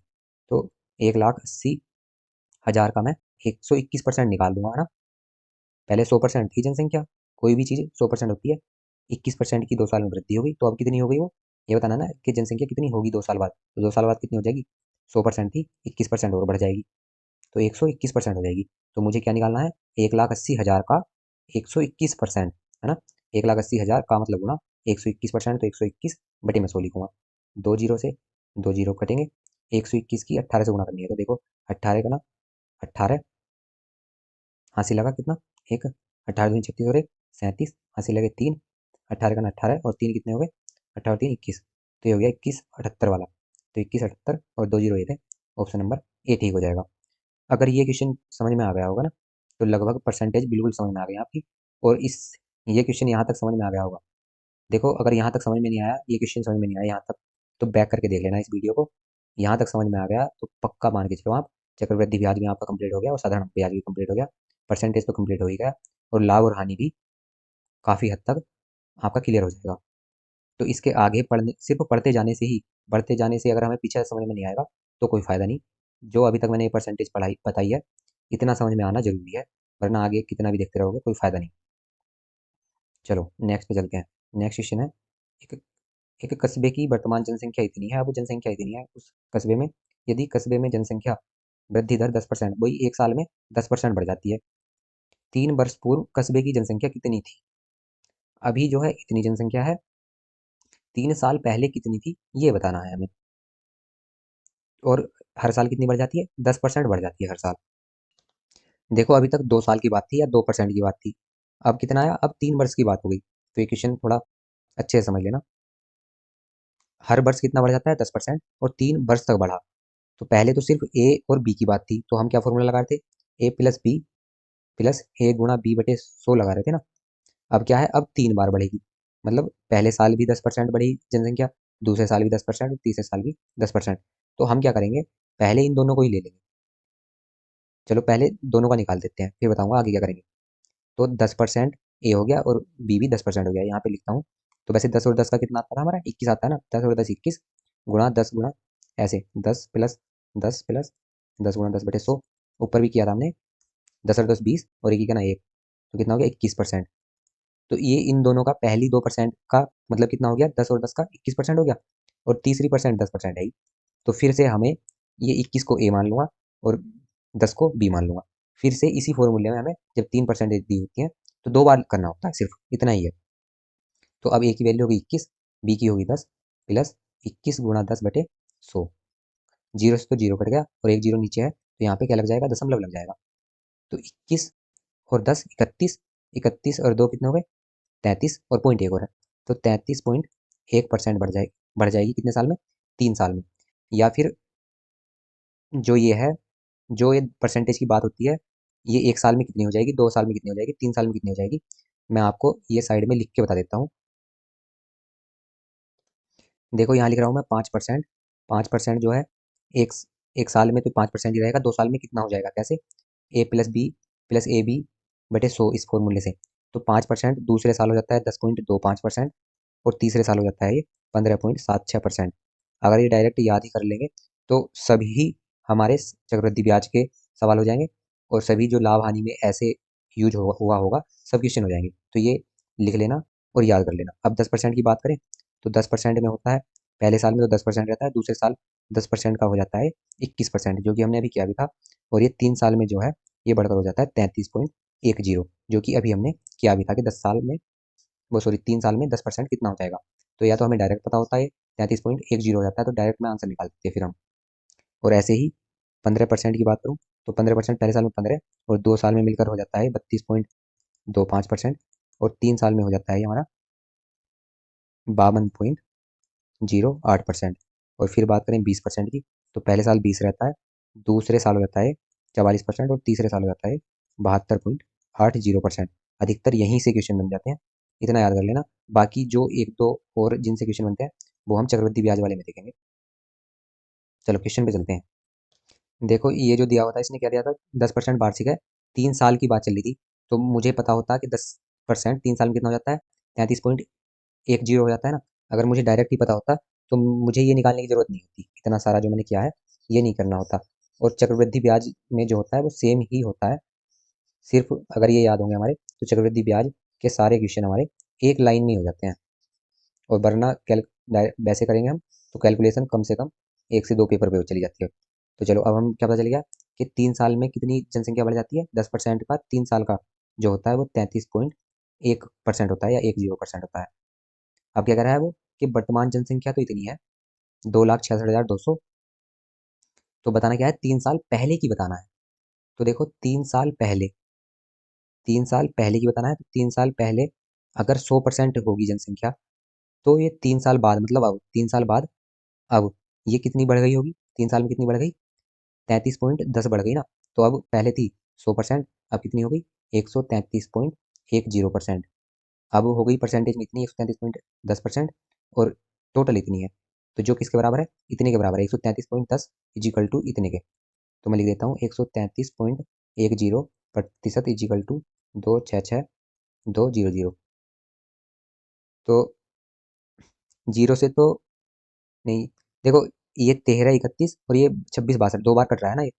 तो 1,80,000 का मैं 121% निकाल दूंगा, है ना। पहले 100% थी जनसंख्या, कोई भी चीज़ 100% होती है, 21% की 2 साल में वृद्धि हो गई, तो अब कितनी हो गई वो, ये बताना ना कि जनसंख्या कितनी होगी 2 साल बाद। तो 2 साल बाद कितनी हो जाएगी, 100% थी, 21% और बढ़ जाएगी, तो 121% हो जाएगी। तो मुझे क्या निकालना है, 1,80,000 का 121%, है ना। 1,80,000 का मतलब गुणा 121%, तो 121 बटे में 100 लिखूंगा। 2 जीरो से 2 जीरो कटेंगे, 121 की 18 से गुणा करनी है, तो देखो 18 का ना 18, हासिल लगा कितना, एक, 18 दूनी 36 और 1 37, हासिल लगे 3, 18 का ना 18, और 3 कितने हो गए, 18 और 3 21, तो ये हो गया 21 78 वाला। तो 21 78 और 2 जीरो ये थे, ऑप्शन नंबर ए ठीक हो जाएगा। अगर ये क्वेश्चन समझ में आ गया होगा ना, तो लगभग परसेंटेज बिल्कुल समझ में आ गई आपकी। और इस ये क्वेश्चन यहाँ तक समझ में आ गया होगा। देखो अगर यहाँ तक समझ में नहीं आया, ये क्वेश्चन समझ में नहीं आया यहाँ तक, तो बैक करके देख लेना इस वीडियो को। यहाँ तक समझ में आ गया तो पक्का मान के चलो आप, चक्रवृद्धि ब्याज भी आपका कंप्लीट हो गया, और साधारण ब्याज भी कंप्लीट हो गया, परसेंटेज तो कंप्लीट हो ही गया, और लाभ और हानि भी काफ़ी हद तक आपका क्लियर हो जाएगा। तो इसके आगे पढ़ने, सिर्फ पढ़ते जाने से ही, बढ़ते जाने से अगर हमें पीछे समझ में नहीं आएगा तो कोई फ़ायदा नहीं। जो अभी तक मैंने ये परसेंटेज पढ़ाई बताई है, इतना समझ में आना ज़रूरी है, वरना आगे कितना भी देखते रहोगे कोई फ़ायदा नहीं। चलो नेक्स्ट पे चलते हैं। नेक्स्ट क्वेश्चन है, एक एक कस्बे की वर्तमान जनसंख्या इतनी है, अब जनसंख्या इतनी है उस कस्बे में, यदि कस्बे में जनसंख्या वृद्धि दर 10%, वही एक साल में 10% बढ़ जाती है, 3 वर्ष पूर्व कस्बे की जनसंख्या कितनी थी। अभी जो है इतनी जनसंख्या है, 3 साल पहले कितनी थी ये बताना है हमें। और हर साल कितनी बढ़ जाती है, 10% बढ़ जाती है हर साल। देखो अभी तक 2 साल की बात थी या 2% की बात थी, अब कितना आया, अब 3 वर्ष की बात हो गई। तो ये क्वेश्चन थोड़ा अच्छे से समझ लेना। हर वर्ष कितना बढ़ जाता है, 10%, और 3 वर्ष तक बढ़ा। तो पहले तो सिर्फ ए और बी की बात थी, तो हम क्या फॉर्मूला लगा रहे थे, ए प्लस बी प्लस ए गुणा बी बटे 100 लगा रहे थे ना। अब क्या है, अब 3 बार बढ़ेगी, मतलब पहले साल भी 10% बढ़ी जनसंख्या, दूसरे साल भी 10%, और तीसरे साल भी 10%। तो हम क्या करेंगे, पहले इन दोनों को ही ले लेंगे, चलो पहले दोनों का निकाल देते हैं, फिर बताऊंगा आगे क्या करेंगे। तो 10% ए हो गया और बी भी 10% हो गया, यहाँ पे लिखता हूँ। तो वैसे 10 और 10 का कितना आता था हमारा, 21 आता है ना। 10 और 10 21, गुणा 10 गुणा ऐसे 10 + 10 + 10 गुणा 10/100। ऊपर भी किया था हमने, 10 और 10 20 और एक ही का ना एक, तो कितना हो गया 21%। तो ये इन दोनों का पहली 2% का मतलब कितना हो गया, 10 और 10 का 21% हो गया, और तीसरी परसेंट 10% है ही। तो फिर से हमें ये 21 को ए मान लूंगा और 10 को बी मान लूंगा। फिर से इसी फॉर्मूले में हमें जब 3% दी होती है तो 2 बार करना होता है, सिर्फ इतना ही है। तो अब ए की वैल्यू होगी 21, बी की होगी 10, प्लस 21 गुणा 10/100। जीरो से तो जीरो कट गया और एक जीरो नीचे है, तो यहाँ पे क्या लग जाएगा, दशमलव लग जाएगा। तो 21 और 10 31, 31 और 2 कितने हो गए 33, और पॉइंट एक और है, तो 33.1% बढ़ जाएगी कितने साल में, 3 साल में। या फिर जो ये है, जो ये परसेंटेज की बात होती है, ये 1 साल में कितनी हो जाएगी, 2 साल में कितनी हो जाएगी, 3 साल में कितनी हो जाएगी, मैं आपको ये साइड में लिख के बता देता हूँ। देखो यहाँ लिख रहा हूँ मैं 5%। 5% जो है एक एक साल में तो 5% ही रहेगा, 2 साल में कितना हो जाएगा, कैसे, A + B + AB/100 इस फॉर्मूले से। तो 5% दूसरे साल हो जाता है 10.25%, और तीसरे साल हो जाता है ये 15.76%। अगर ये डायरेक्ट याद ही कर लेंगे तो सभी हमारे चक्रवृद्धि ब्याज के सवाल हो जाएंगे, और सभी जो लाभ हानि में ऐसे यूज हुआ होगा सब क्वेश्चन हो जाएंगे। तो ये लिख लेना और याद कर लेना। अब 10% की बात करें तो 10% में होता है, पहले साल में तो 10% रहता है, दूसरे साल 10% का हो जाता है 21%, जो कि हमने अभी किया भी था। और ये 3 साल में जो है ये बढ़कर हो जाता है 33.10, जो कि अभी हमने किया भी था कि 10 साल में, वो सॉरी 3 साल में 10% कितना हो जाएगा। तो या तो हमें डायरेक्ट पता होता है 33.10 हो जाता है, तो डायरेक्ट में आंसर निकाल देते हैं फिर हम। और ऐसे ही 15% की बात करूँ तो 15% पहले साल में 15, और 2 साल में मिलकर हो जाता है 32.25%, और 3 साल में हो जाता है हमारा 52.08%। और फिर बात करें 20% की, तो पहले साल 20 रहता है, दूसरे साल हो जाता है 44%, और तीसरे साल हो जाता है 72.80%। अधिकतर यहीं से क्वेश्चन बन जाते हैं, इतना याद कर लेना। बाकी जो एक दो और जिनसे क्वेश्चन बनते हैं वो हम चक्रवृद्धि ब्याज वाले में देखेंगे। चलो क्वेश्चन पे चलते हैं। देखो ये जो दिया हुआ था इसने क्या दिया था, 10% वार्षिक है, 3 साल की बात चल रही थी। तो मुझे पता होता कि 10% 3 साल में कितना हो जाता है, 33.10 हो जाता है ना। अगर मुझे डायरेक्ट ही पता होता तो मुझे ये निकालने की जरूरत नहीं होती, इतना सारा जो मैंने किया है ये नहीं करना होता। और चक्रवृद्धि ब्याज में जो होता है वो सेम ही होता है, सिर्फ अगर ये याद होंगे हमारे तो चक्रवृद्धि ब्याज के सारे क्वेश्चन हमारे एक लाइन में ही हो जाते हैं। और वरना वैसे करेंगे हम तो कैलकुलेशन कम से कम 1 से 2 पेपर पे चली जाती है। तो चलो अब हम क्या पता चल गया कि 3 साल में कितनी जनसंख्या बढ़ जाती है, 10% का 3 साल का जो होता है वो 33.1% होता है, या 10% होता है। अब क्या कह रहा है वो, कि वर्तमान जनसंख्या तो इतनी है 2,66,200, तो बताना क्या है, 3 साल पहले की बताना है। तो देखो 3 साल पहले, 3 साल पहले की बताना है, तो 3 साल पहले अगर 100% होगी जनसंख्या, तो ये 3 साल बाद मतलब अब 3 साल बाद, अब ये कितनी बढ़ गई होगी, 3 साल में कितनी बढ़ गई, 33.10 बढ़ गई ना। तो अब पहले थी 100%, अब कितनी हो गई 133.10%। अब हो गई परसेंटेज में इतनी 133.10%, और टोटल इतनी है, तो जो किसके बराबर है, इतने के बराबर है, 133.10 इजिकल टू इतने के। तो मैं लिख देता हूँ 133.10% इजिकल टू 266,200। तो जीरो से तो नहीं, देखो ये 13 31 और ये 26 62 2 बार कट रहा है ना, ये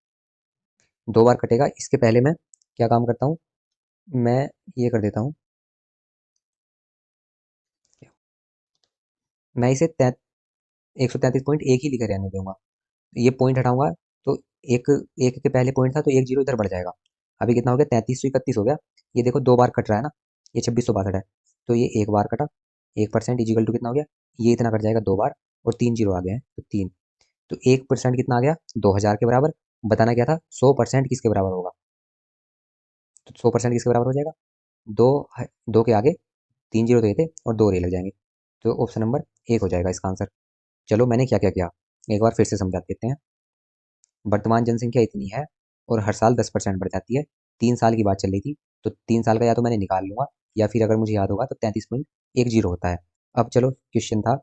2 बार कटेगा। इसके पहले मैं क्या काम करता हूँ, मैं ये कर देता हूँ, मैं इसे 133.1 ही लिखे रहने दूंगा, ये पॉइंट हटाऊंगा। तो एक एक के पहले पॉइंट था तो एक जीरो इधर बढ़ जाएगा। अभी कितना हो गया 3331 हो गया। ये देखो 2 बार कट रहा है ना, ये 2662 है, तो ये 1 बार कटा, 1% इजिकल टू कितना हो गया, ये इतना कट जाएगा 2 बार, और 3 जीरो आ गए हैं तो 3। तो 1% कितना आ गया 2000 के बराबर। बताना क्या था, 100% किसके बराबर होगा, तो 100% किसके बराबर हो जाएगा, दो, दो के आगे 3 जीरो तो ये थे और 2 रे लग जाएंगे, तो ऑप्शन नंबर 1 हो जाएगा इसका आंसर। चलो मैंने क्या क्या किया एक बार फिर से समझा देते हैं। वर्तमान जनसंख्या इतनी है और हर साल 10% बढ़ जाती है, 3 साल की बात चल रही थी, तो 3 साल का या तो मैंने निकाल लूंगा, या फिर अगर मुझे याद होगा तो 33.10 होता है। अब चलो क्वेश्चन था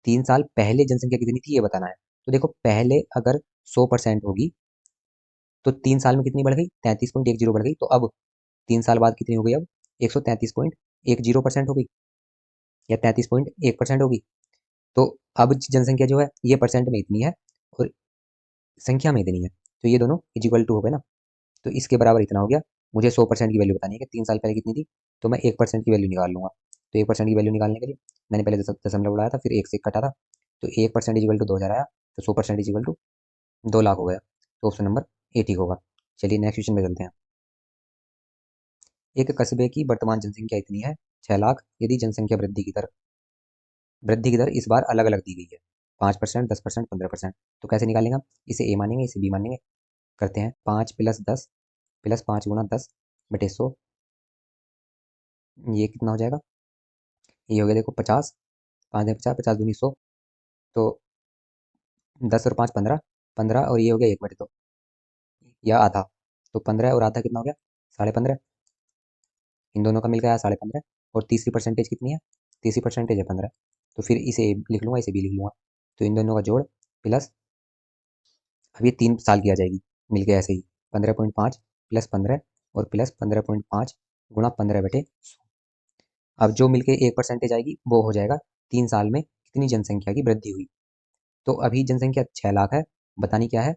3 साल पहले जनसंख्या कितनी थी ये बताना है। तो देखो पहले अगर 100% होगी तो 3 साल में कितनी बढ़ गई? 33.10 बढ़ गई। तो अब 3 साल बाद कितनी हो गई? अब 133.10% हो गई, या 33.1% होगी। तो अब जनसंख्या जो है ये परसेंट में इतनी है और संख्या में इतनी है, तो ये दोनों इक्वल टू हो गए ना। तो इसके बराबर इतना हो गया। मुझे 100% की वैल्यू बतानी है कि 3 साल पहले कितनी थी, तो मैं 1% की वैल्यू निकाल लूंगा। तो 1% की वैल्यू निकालने के लिए मैंने पहले दशमलव उड़ाया था, फिर 1 से कटा था, तो 1% इक्वल टू 2000 आया, तो 100% इक्वल टू 2 लाख हो गया। तो ऑप्शन नंबर ए ठीक होगा। चलिए नेक्स्ट क्वेश्चन में चलते हैं। एक कस्बे की वर्तमान जनसंख्या इतनी है 6 लाख, यदि जनसंख्या वृद्धि की दर इस बार अलग अलग दी गई है, 5%, 10%, 15%। तो कैसे निकालेंगे हम? इसे ए मानेंगे, इसे बी मानेंगे। करते हैं 5 + 10 + 5 × 10/100, ये कितना हो जाएगा? ये हो गया देखो 50, 5 × 50, 50 × 2 = 100। तो 10 और 5 15, 15, और ये हो गया 1/2, या आधा। तो 15 और आधा कितना हो गया? 15.5। इन दोनों का मिलकर आया 15.5। और तीसरी परसेंटेज कितनी है? तीसरी परसेंटेज है 15। तो फिर इसे ए लिख लूंगा, इसे बी लिख लूंगा। तो इन दोनों का जोड़ प्लस, अब ये 3 साल की आ जाएगी मिलके ऐसे ही, 15.5 + 15 और प्लस 15.5 गुणा 15/100। अब जो मिलके 1% आएगी वो हो जाएगा 3 साल में कितनी जनसंख्या की वृद्धि हुई। तो अभी जनसंख्या 6 लाख है, बतानी क्या है?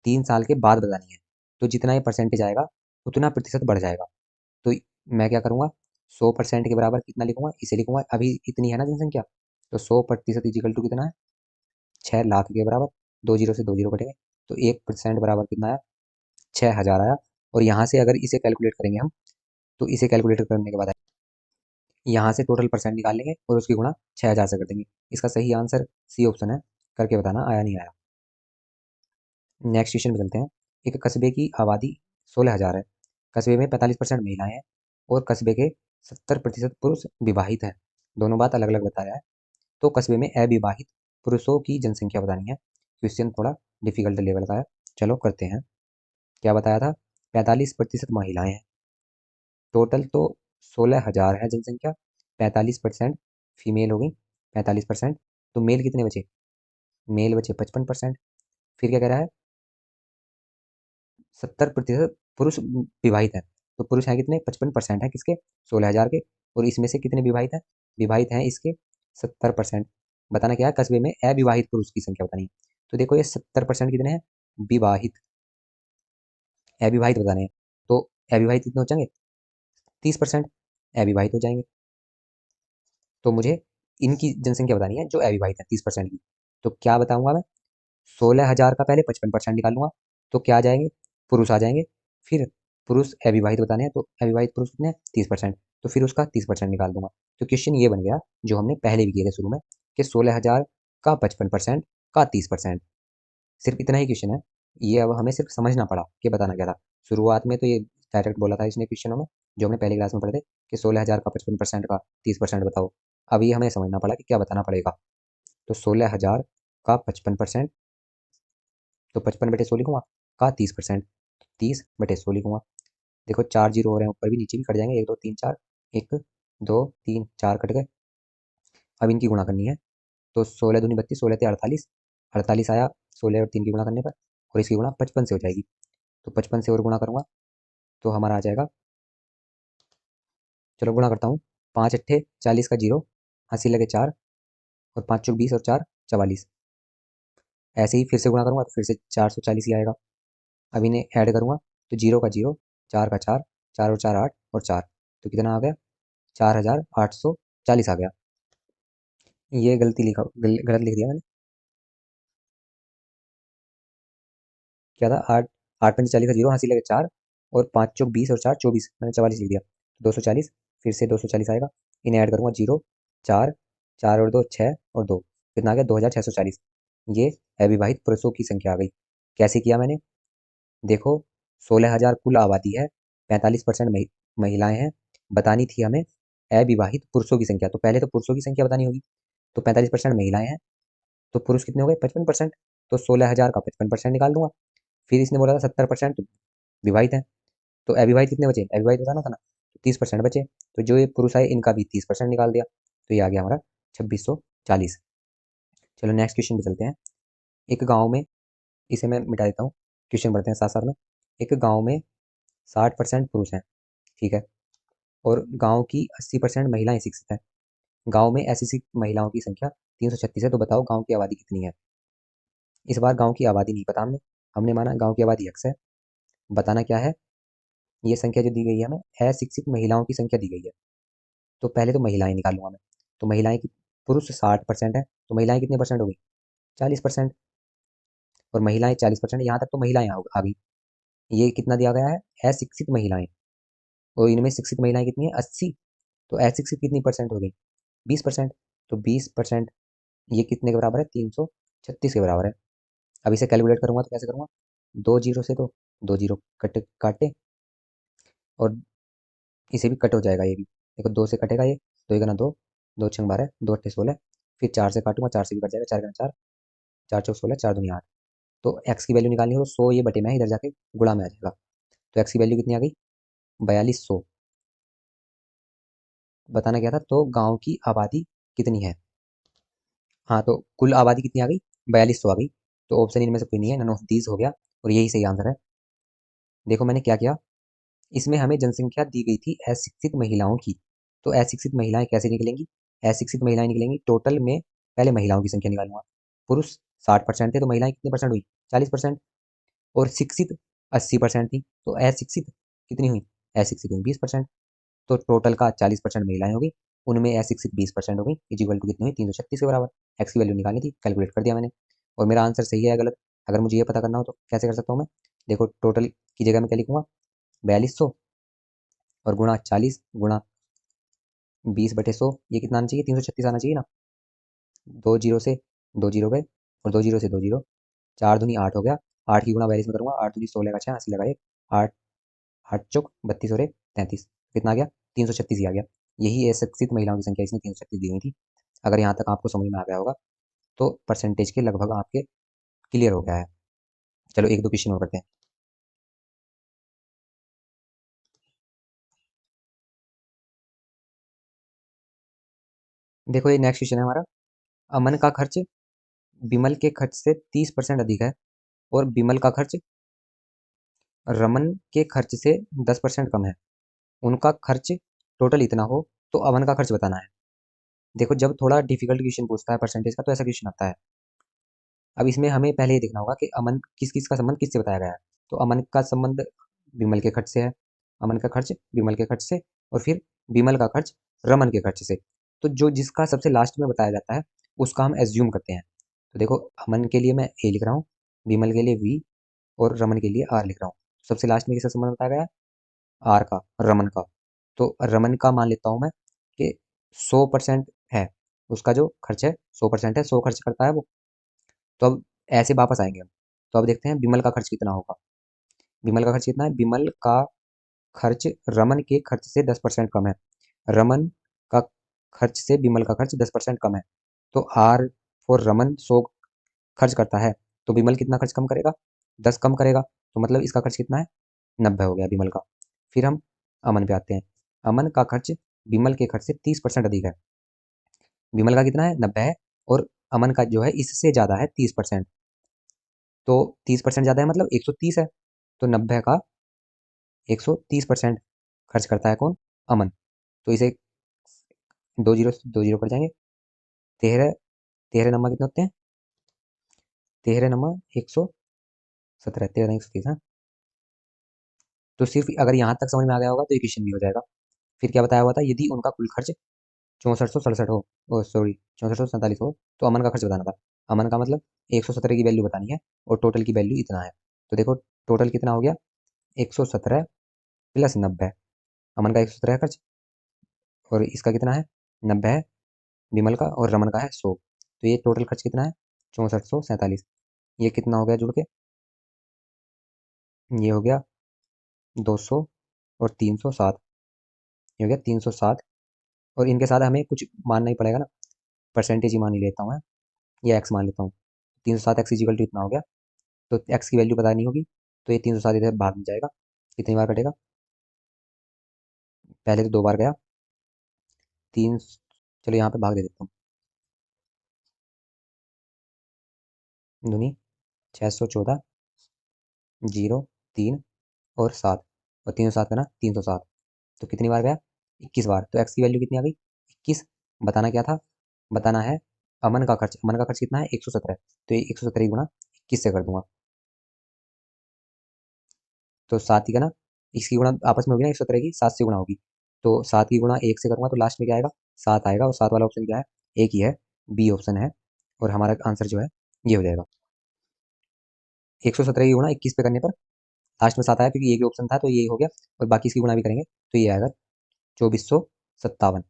3 साल के बाद बतानी है। तो जितना ये परसेंटेज आएगा उतना प्रतिशत बढ़ जाएगा। तो मैं क्या करूँगा? 100% के बराबर कितना लिखूंगा? इसे लिखूंगा, अभी इतनी है ना जनसंख्या, तो 100% इजिकल टू कितना है? 6 लाख के बराबर। 2 जीरो से 2 जीरो कटेंगे, तो 1% बराबर कितना आया? 6000 आया। और यहाँ से अगर इसे कैलकुलेट करेंगे हम, तो इसे कैलकुलेट करने के बाद यहाँ से टोटल परसेंट निकाल लेंगे और उसकी गुणा 6000 से कर देंगे। इसका सही आंसर सी ऑप्शन है। करके बताना आया नहीं आया। नेक्स्ट क्वेश्चन में चलते हैं। एक कस्बे की आबादी 16,000 है, कस्बे में 45% महिलाएं हैं और कस्बे के 70% पुरुष विवाहित हैं। दोनों बात अलग अलग बताया है। तो कस्बे में अविवाहित पुरुषों की जनसंख्या बतानी है। क्वेश्चन थोड़ा डिफिकल्ट लेवल का है, चलो करते हैं। क्या बताया था? 45% महिलाएं हैं। टोटल तो 16,000 है जनसंख्या, 45% फीमेल हो गई, 45%। तो मेल कितने बचे? मेल बचे 55%। फिर क्या कह रहा है? 70% पुरुष विवाहित है। तो पुरुष हैं कितने? 55% है किसके? 16,000 के। और इसमें से कितने विवाहित हैं? विवाहित हैं इसके 70%। बताना क्या है? कस्बे में अविवाहित पुरुष की संख्या बतानी है। तो देखो ये 70% कितने हैं? विवाहित। अविवाहित बताने हैं, तो अविवाहित कितने हो जाएंगे? 30% अविवाहित हो जाएंगे। तो मुझे इनकी जनसंख्या बतानी है जो अविवाहित है 30% की। तो क्या बताऊंगा मैं? 16,000 का पहले 55% निकालूंगा, तो क्या आ जाएंगे? पुरुष आ जाएंगे। फिर पुरुष अविवाहित बताने हैं, तो अविवाहित पुरुष कितने हैं? 30%। तो फिर उसका 30% निकाल दूंगा। तो क्वेश्चन ये बन गया जो हमने पहले भी किए थे शुरू में, कि 16,000 का 55% का 30%। सिर्फ इतना ही क्वेश्चन है। ये अब हमें सिर्फ समझना पड़ा कि बताना क्या था। शुरुआत में तो ये डायरेक्ट बोला था इसने क्वेश्चनों में, जो हमने पहली क्लास में पढ़े थे, कि 16,000 का 55% का 30% बताओ। अब ये हमें समझना पड़ा कि क्या बताना पड़ेगा। तो 16,000 का 55%, तो 55/100 लिखूंगा, का 30%, 30/100 लिखूंगा। देखो 4 जीरो हो रहे हैं ऊपर भी, नीचे भी कट जाएंगे, 1 2 3 4, 1 2 3 4 कट गए। अब इनकी गुणा करनी है, तो 16 दूनी 32, 16 ते 48, 48 आया 16 और 3 की गुणा करने पर, और इसकी गुणा 55 से हो जाएगी। तो 55 से और गुणा करूंगा तो हमारा आ जाएगा, चलो गुणा करता हूँ, 5 अट्ठे 40 का जीरो, 80 लगे 4, और 5 चौक 20 और 4 44। ऐसे ही फिर से गुणा करूंगा तो फिर से 440 ही आएगा। अब इन्हें ऐड करूंगा, तो जीरो का जीरो, 4 का 4, 4 और 4 8 और 4, तो कितना आ गया? 4,840 आ गया। ये गलती लिखा, गलत लिख दिया मैंने। क्या था? 8, 8 पंजे 40 का जीरो, हंसी लगे 4, और 5 चौक 20 और 4 24, मैंने 44 लिख दिया। 240, फिर से 240 आएगा। इन्हें ऐड करूंगा, जीरो 4, 4 और 2 6 और 2, कितना आ गया? 2,640। ये अविवाहित पुरुषों की संख्या आ गई। कैसे किया मैंने? देखो 16,000 कुल आबादी है, 45% महिलाएं हैं, बतानी थी हमें अविवाहित पुरुषों की संख्या। तो पहले तो पुरुषों की संख्या बतानी होगी, तो 45% महिलाएं हैं, तो पुरुष कितने हो गए? 55%। तो 16,000 का 55% निकाल दूंगा। फिर इसने बोला था 70% विवाहित हैं, तो अविवाहित कितने बचे? अविवाहित बताना था ना, तो 30% बचे। तो जो ये पुरुष आए इनका भी 30% निकाल दिया, तो ये आ गया हमारा 2640। चलो नेक्स्ट क्वेश्चन पे चलते हैं। एक गाँव में, इसे मैं मिटा देता हूँ। क्वेश्चन बढ़ते हैं साथ साथ में। एक गांव में 60% पुरुष हैं, ठीक है, और गांव की 80% महिलाएं शिक्षित हैं। गांव में ऐसी शिक्षित महिलाओं की संख्या 336 है, तो बताओ गांव की आबादी कितनी है। इस बार गांव की आबादी नहीं पता हमने, हमने माना गांव की आबादी x है। बताना क्या है, ये संख्या जो दी गई है हमें अशिक्षित महिलाओं की संख्या दी गई है। तो पहले तो महिलाएं निकालूंगा मैं। तो महिलाएं की, पुरुष 60% है, तो महिलाएं कितने परसेंट हो गई, 40%। और महिलाएं 40%, यहाँ तक तो महिलाएं आ गई। ये कितना दिया गया है, अशिक्षित महिलाएं, और इनमें शिक्षित महिलाएं कितनी है, 80। तो अशिक्षित कितनी परसेंट हो गई, 20%। तो 20% ये कितने के बराबर है, 336 के बराबर है। अब इसे कैलकुलेट करूंगा तो कैसे करूंगा, दो जीरो से, तो दो जीरो कटे काटे, और इसे भी कट हो जाएगा ये भी। देखो दो से कटेगा ये, दो एक ना दो, दो छंग 12, दो अट्ठे 16। फिर चार से काटूंगा, चार से भी कट जाएगा, चार का चार, चार चौक 16, चार दूनी 8। तो एक्स की वैल्यू निकालनी हो तो 100 ये बटे में है, इधर जाके गुणा में आ जाएगा। तो एक्स की वैल्यू कितनी आ गई, 4200। बताना क्या था, तो गांव की आबादी कितनी है। हाँ, तो कुल आबादी कितनी आ गई, 4200 आ गई। तो ऑप्शन इनमें से कोई नहीं है, नन ऑफ दीज हो गया, और यही सही आंसर है। देखो मैंने क्या किया, इसमें हमें जनसंख्या दी गई थी अशिक्षित महिलाओं की। तो अशिक्षित महिलाएं कैसे निकलेंगी, अशिक्षित महिलाएं निकलेंगी टोटल में, पहले महिलाओं की संख्या निकालूंगा। पुरुष 60% थे, तो महिलाएं कितने परसेंट हुई, 40%। और शिक्षित 80% थी, तो अशिक्षित कितनी हुई, अशिक्षित हुई 20%। तो टोटल का 40% महिलाएं होगी, उनमें अशिक्षित 20% हो गई, इज इक्वल टू कितनी हुई, 336 के बराबर। एक्स की वैल्यू निकालनी थी, कैलकुलेट कर दिया मैंने, और मेरा आंसर सही है या गलत। अगर मुझे ये पता करना हो तो कैसे कर सकता हूँ मैं, देखो टोटल की जगह मैं क्या लिखूंगा, 4200 और गुणा 40 गुणा 20/100, ये कितना आना चाहिए, 336 आना चाहिए ना। दो जीरो से दो जीरो गए, और दो जीरो से दो जीरो, चार दूनी 8 हो गया। 8 की गुणा 42 में करूंगा, 8 दूनी 16 का 6, 80 लगा 1, 8 8 चौक 32 और 33, कितना आ गया, 336 ही आ गया। यही अशिक्षित महिलाओं की संख्या इसने 336 दी हुई थी। अगर यहाँ तक आपको समझ में आ गया होगा तो परसेंटेज के लगभग आपके क्लियर हो गया है। चलो एक दो क्वेश्चन और करते हैं। देखो ये नेक्स्ट क्वेश्चन है हमारा, अमन का खर्च विमल के खर्च से 30% अधिक है, और विमल का खर्च रमन के खर्च से 10% कम है। उनका खर्च टोटल इतना हो, तो अमन का खर्च बताना है। देखो जब थोड़ा डिफिकल्ट क्वेश्चन पूछता है परसेंटेज का, तो ऐसा क्वेश्चन आता है। अब इसमें हमें पहले ये देखना होगा कि अमन किस किस का संबंध किससे बताया गया है। तो अमन का संबंध विमल के खर्च से है, अमन का खर्च विमल के खर्च से, और फिर विमल का खर्च रमन के खर्च से। तो जो जिसका सबसे लास्ट में बताया जाता है उसका हम एज्यूम करते हैं। तो देखो अमन के लिए मैं ए लिख रहा हूँ, विमल के लिए वी, और रमन के लिए आर लिख रहा हूँ। सबसे लास्ट में किसका संबंध बताया गया है, आर का, रमन का। तो रमन का मान लेता हूँ मैं कि 100% है, उसका जो खर्च है 100% है, 100 खर्च करता है वो। तो अब ऐसे वापस आएंगे हम। तो अब देखते हैं विमल का खर्च कितना होगा। विमल का खर्च कितना है, विमल का खर्च रमन के खर्च से 10% कम है। रमन का खर्च से विमल का खर्च 10% कम है। तो आर फॉर रमन 100 खर्च करता है, तो विमल कितना खर्च कम करेगा, 10 कम करेगा। तो मतलब इसका खर्च कितना है, 90 हो गया विमल का। फिर हम अमन पे आते हैं। अमन का खर्च विमल के खर्च से 30% अधिक है। विमल का कितना है, 90 है, और अमन का जो है इससे ज़्यादा है 30%। तो 30% ज़्यादा है मतलब 130 है। तो 90 का 130% खर्च करता है कौन, अमन। तो इसे दो जीरो दो जीरो कर जाएंगे, तेरह, तेरह नंबर कितने होते हैं, तेरह नंबर 117, 13 130। हाँ, तो सिर्फ अगर यहाँ तक समझ में आ गया होगा तो ये क्वेश्चन भी हो जाएगा। फिर क्या बताया हुआ था, यदि उनका कुल खर्च 6467 हो, ओ सॉरी 6447 हो, तो अमन का खर्च बताना था। अमन का मतलब 117 की वैल्यू बतानी है, और टोटल की वैल्यू इतना है। तो देखो टोटल कितना हो गया, 117 प्लस 90। अमन का 117 खर्च, और इसका कितना है, 90 है विमल का, और रमन का है 100। तो ये टोटल खर्च कितना है, 6447। ये कितना हो गया जुड़ के, ये हो गया 200 और 307, ये हो गया 307। और इनके साथ हमें कुछ मानना ही पड़ेगा ना, परसेंटेज ही मान ही लेता हूँ मैं, या एक्स मान लेता हूँ। 307 एक्स इजिकल टू इतना हो गया। तो एक्स की वैल्यू पता नहीं होगी, तो ये 307 इधर भाग में जाएगा, कितनी बार कटेगा, पहले तो दो बार गया, तीन, चलो यहाँ पे भाग दे देता हूँ, दूनी 614, 0, 3 और 7, और 307 का ना 307, तो कितनी बार गया? 21 बार। तो एक्स की वैल्यू कितनी आ गई? 21। बताना क्या था? बताना है अमन का खर्च। अमन का खर्च कितना है? 117। तो ये 117 गुणा 21 से कर दूंगा, तो 7 ही का ना, इसकी गुणा आपस में होगी ना 117 की, 7 से गुणा होगी, तो 7 की गुणा 1 से करूंगा तो लास्ट में क्या आएगा? 7 आएगा। और 7 वाला ऑप्शन क्या है? एक ही है, बी ऑप्शन है। और हमारा आंसर जो है ये हो जाएगा। 117 की गुणा 21 पे करने पर लास्ट में 7 आया, क्योंकि एक ही ऑप्शन था तो ये हो गया। और बाकी इसकी गुणा भी करेंगे तो ये आएगा 2457।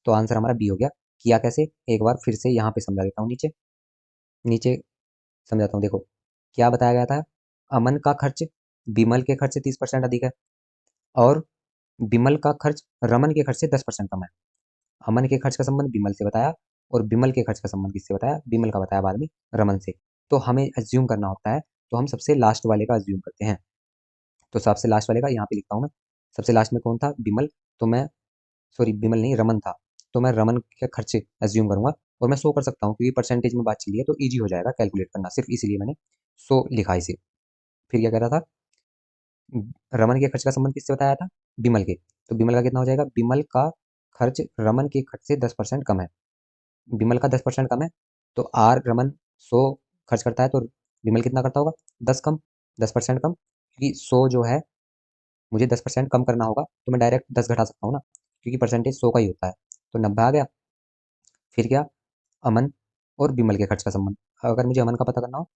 तो आंसर हमारा बी हो गया। किया कैसे? एक बार फिर से यहाँ पे समझा देता हूँ। नीचे नीचे समझाता हूँ। देखो क्या बताया गया था? अमन का खर्च विमल के खर्च से 30% अधिक है, और विमल का खर्च रमन के खर्च से 10% कम है। अमन के खर्च का संबंध विमल से बताया, और विमल के खर्च का संबंध किससे बताया? विमल का बताया बाद में, रमन से। तो हमें अज्यूम करना होता है, तो हम सबसे लास्ट वाले का अज्यूम करते हैं। तो सबसे लास्ट वाले का यहाँ पे लिखता हूँ मैं। सबसे लास्ट में कौन था? विमल। तो मैं, सॉरी विमल नहीं, रमन था। तो मैं रमन के खर्चे अज्यूम करूंगा, और मैं 100 कर सकता हूँ क्योंकि परसेंटेज में बात चली है, तो ईजी हो जाएगा कैलकुलेट करना। सिर्फ इसीलिए मैंने 100 लिखा इसे। फिर क्या कह रहा था? रमन के खर्च का संबंध किससे बताया था? विमल के। तो विमल का कितना हो जाएगा? विमल का खर्च रमन के खर्च से 10% कम है। विमल का 10% कम है, तो आर रमन 100 खर्च करता है, तो विमल कितना करता होगा? 10 कम, 10% कम, क्योंकि 100 जो है मुझे 10% कम करना होगा, तो मैं डायरेक्ट 10 घटा सकता हूँ ना, क्योंकि परसेंटेज 100 का ही होता है। तो 90 आ गया। फिर क्या? अमन और विमल के खर्च का संबंध। अगर मुझे अमन का पता करना हो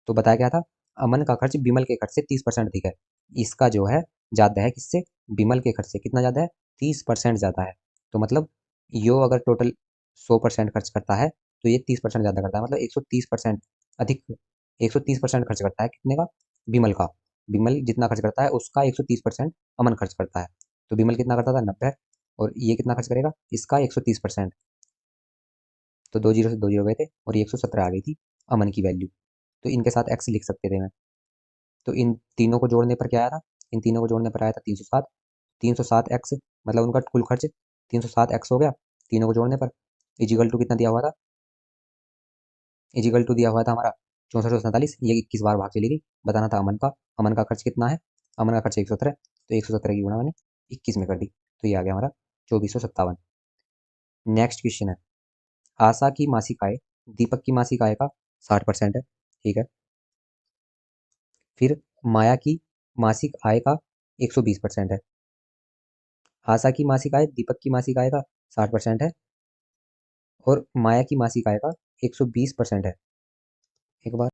तो बताया क्या था? अमन का खर्च विमल के खर्च से 30% अधिक है। इसका जो है ज़्यादा है किससे? विमल के खर्च से। कितना ज़्यादा है? 30% ज़्यादा है। तो मतलब यो अगर टोटल 100% खर्च करता है, तो ये 30% ज़्यादा करता है, मतलब 130% अधिक। 130% खर्च करता है कितने का? विमल का। विमल जितना खर्च करता है उसका 130% अमन खर्च करता है। तो विमल कितना करता था? 90। और ये कितना खर्च करेगा? इसका 130%। तो 2 जीरो से 2 जीरो गए थे, और ये 117 आ गई थी अमन की वैल्यू। तो इनके साथ एक्स लिख सकते थे मैं। तो इन तीनों को जोड़ने पर क्या आया था? इन तीनों को जोड़ने पर आया था 307। 307 एक्स, मतलब उनका कुल खर्च 307 एक्स हो गया तीनों को जोड़ने पर। इजिकल टू कितना दिया हुआ था? इजिकल टू दिया हुआ था हमारा 6447। ये 21 बार भाग चली गई। बताना था अमन का। अमन का खर्च कितना है? अमन का खर्च 117। तो 117 की गुणा मैंने 21 में कर दी, तो ये आ गया हमारा 2457। नेक्स्ट क्वेश्चन है, आशा की मासिक आय दीपक की मासिक आय का 60% है, ठीक है। फिर माया की मासिक आय का 120% है। आशा की मासिक आय दीपक की मासिक आय का 60% है, और माया की मासिक आय का 120% है। एक बार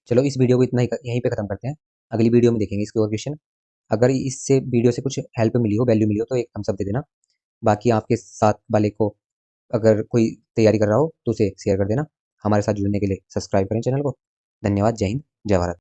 चलो इस वीडियो को इतना ही यहीं पे खत्म करते हैं। अगली वीडियो में देखेंगे इसके और क्वेश्चन। अगर इससे वीडियो से कुछ हेल्प मिली हो, वैल्यू मिली हो, तो एक थम्स अप दे देना। बाकी आपके साथ वाले को अगर कोई तैयारी कर रहा हो तो उसे शेयर कर देना। हमारे साथ जुड़ने के लिए सब्सक्राइब करें चैनल को। धन्यवाद। जय हिंद, जय भारत।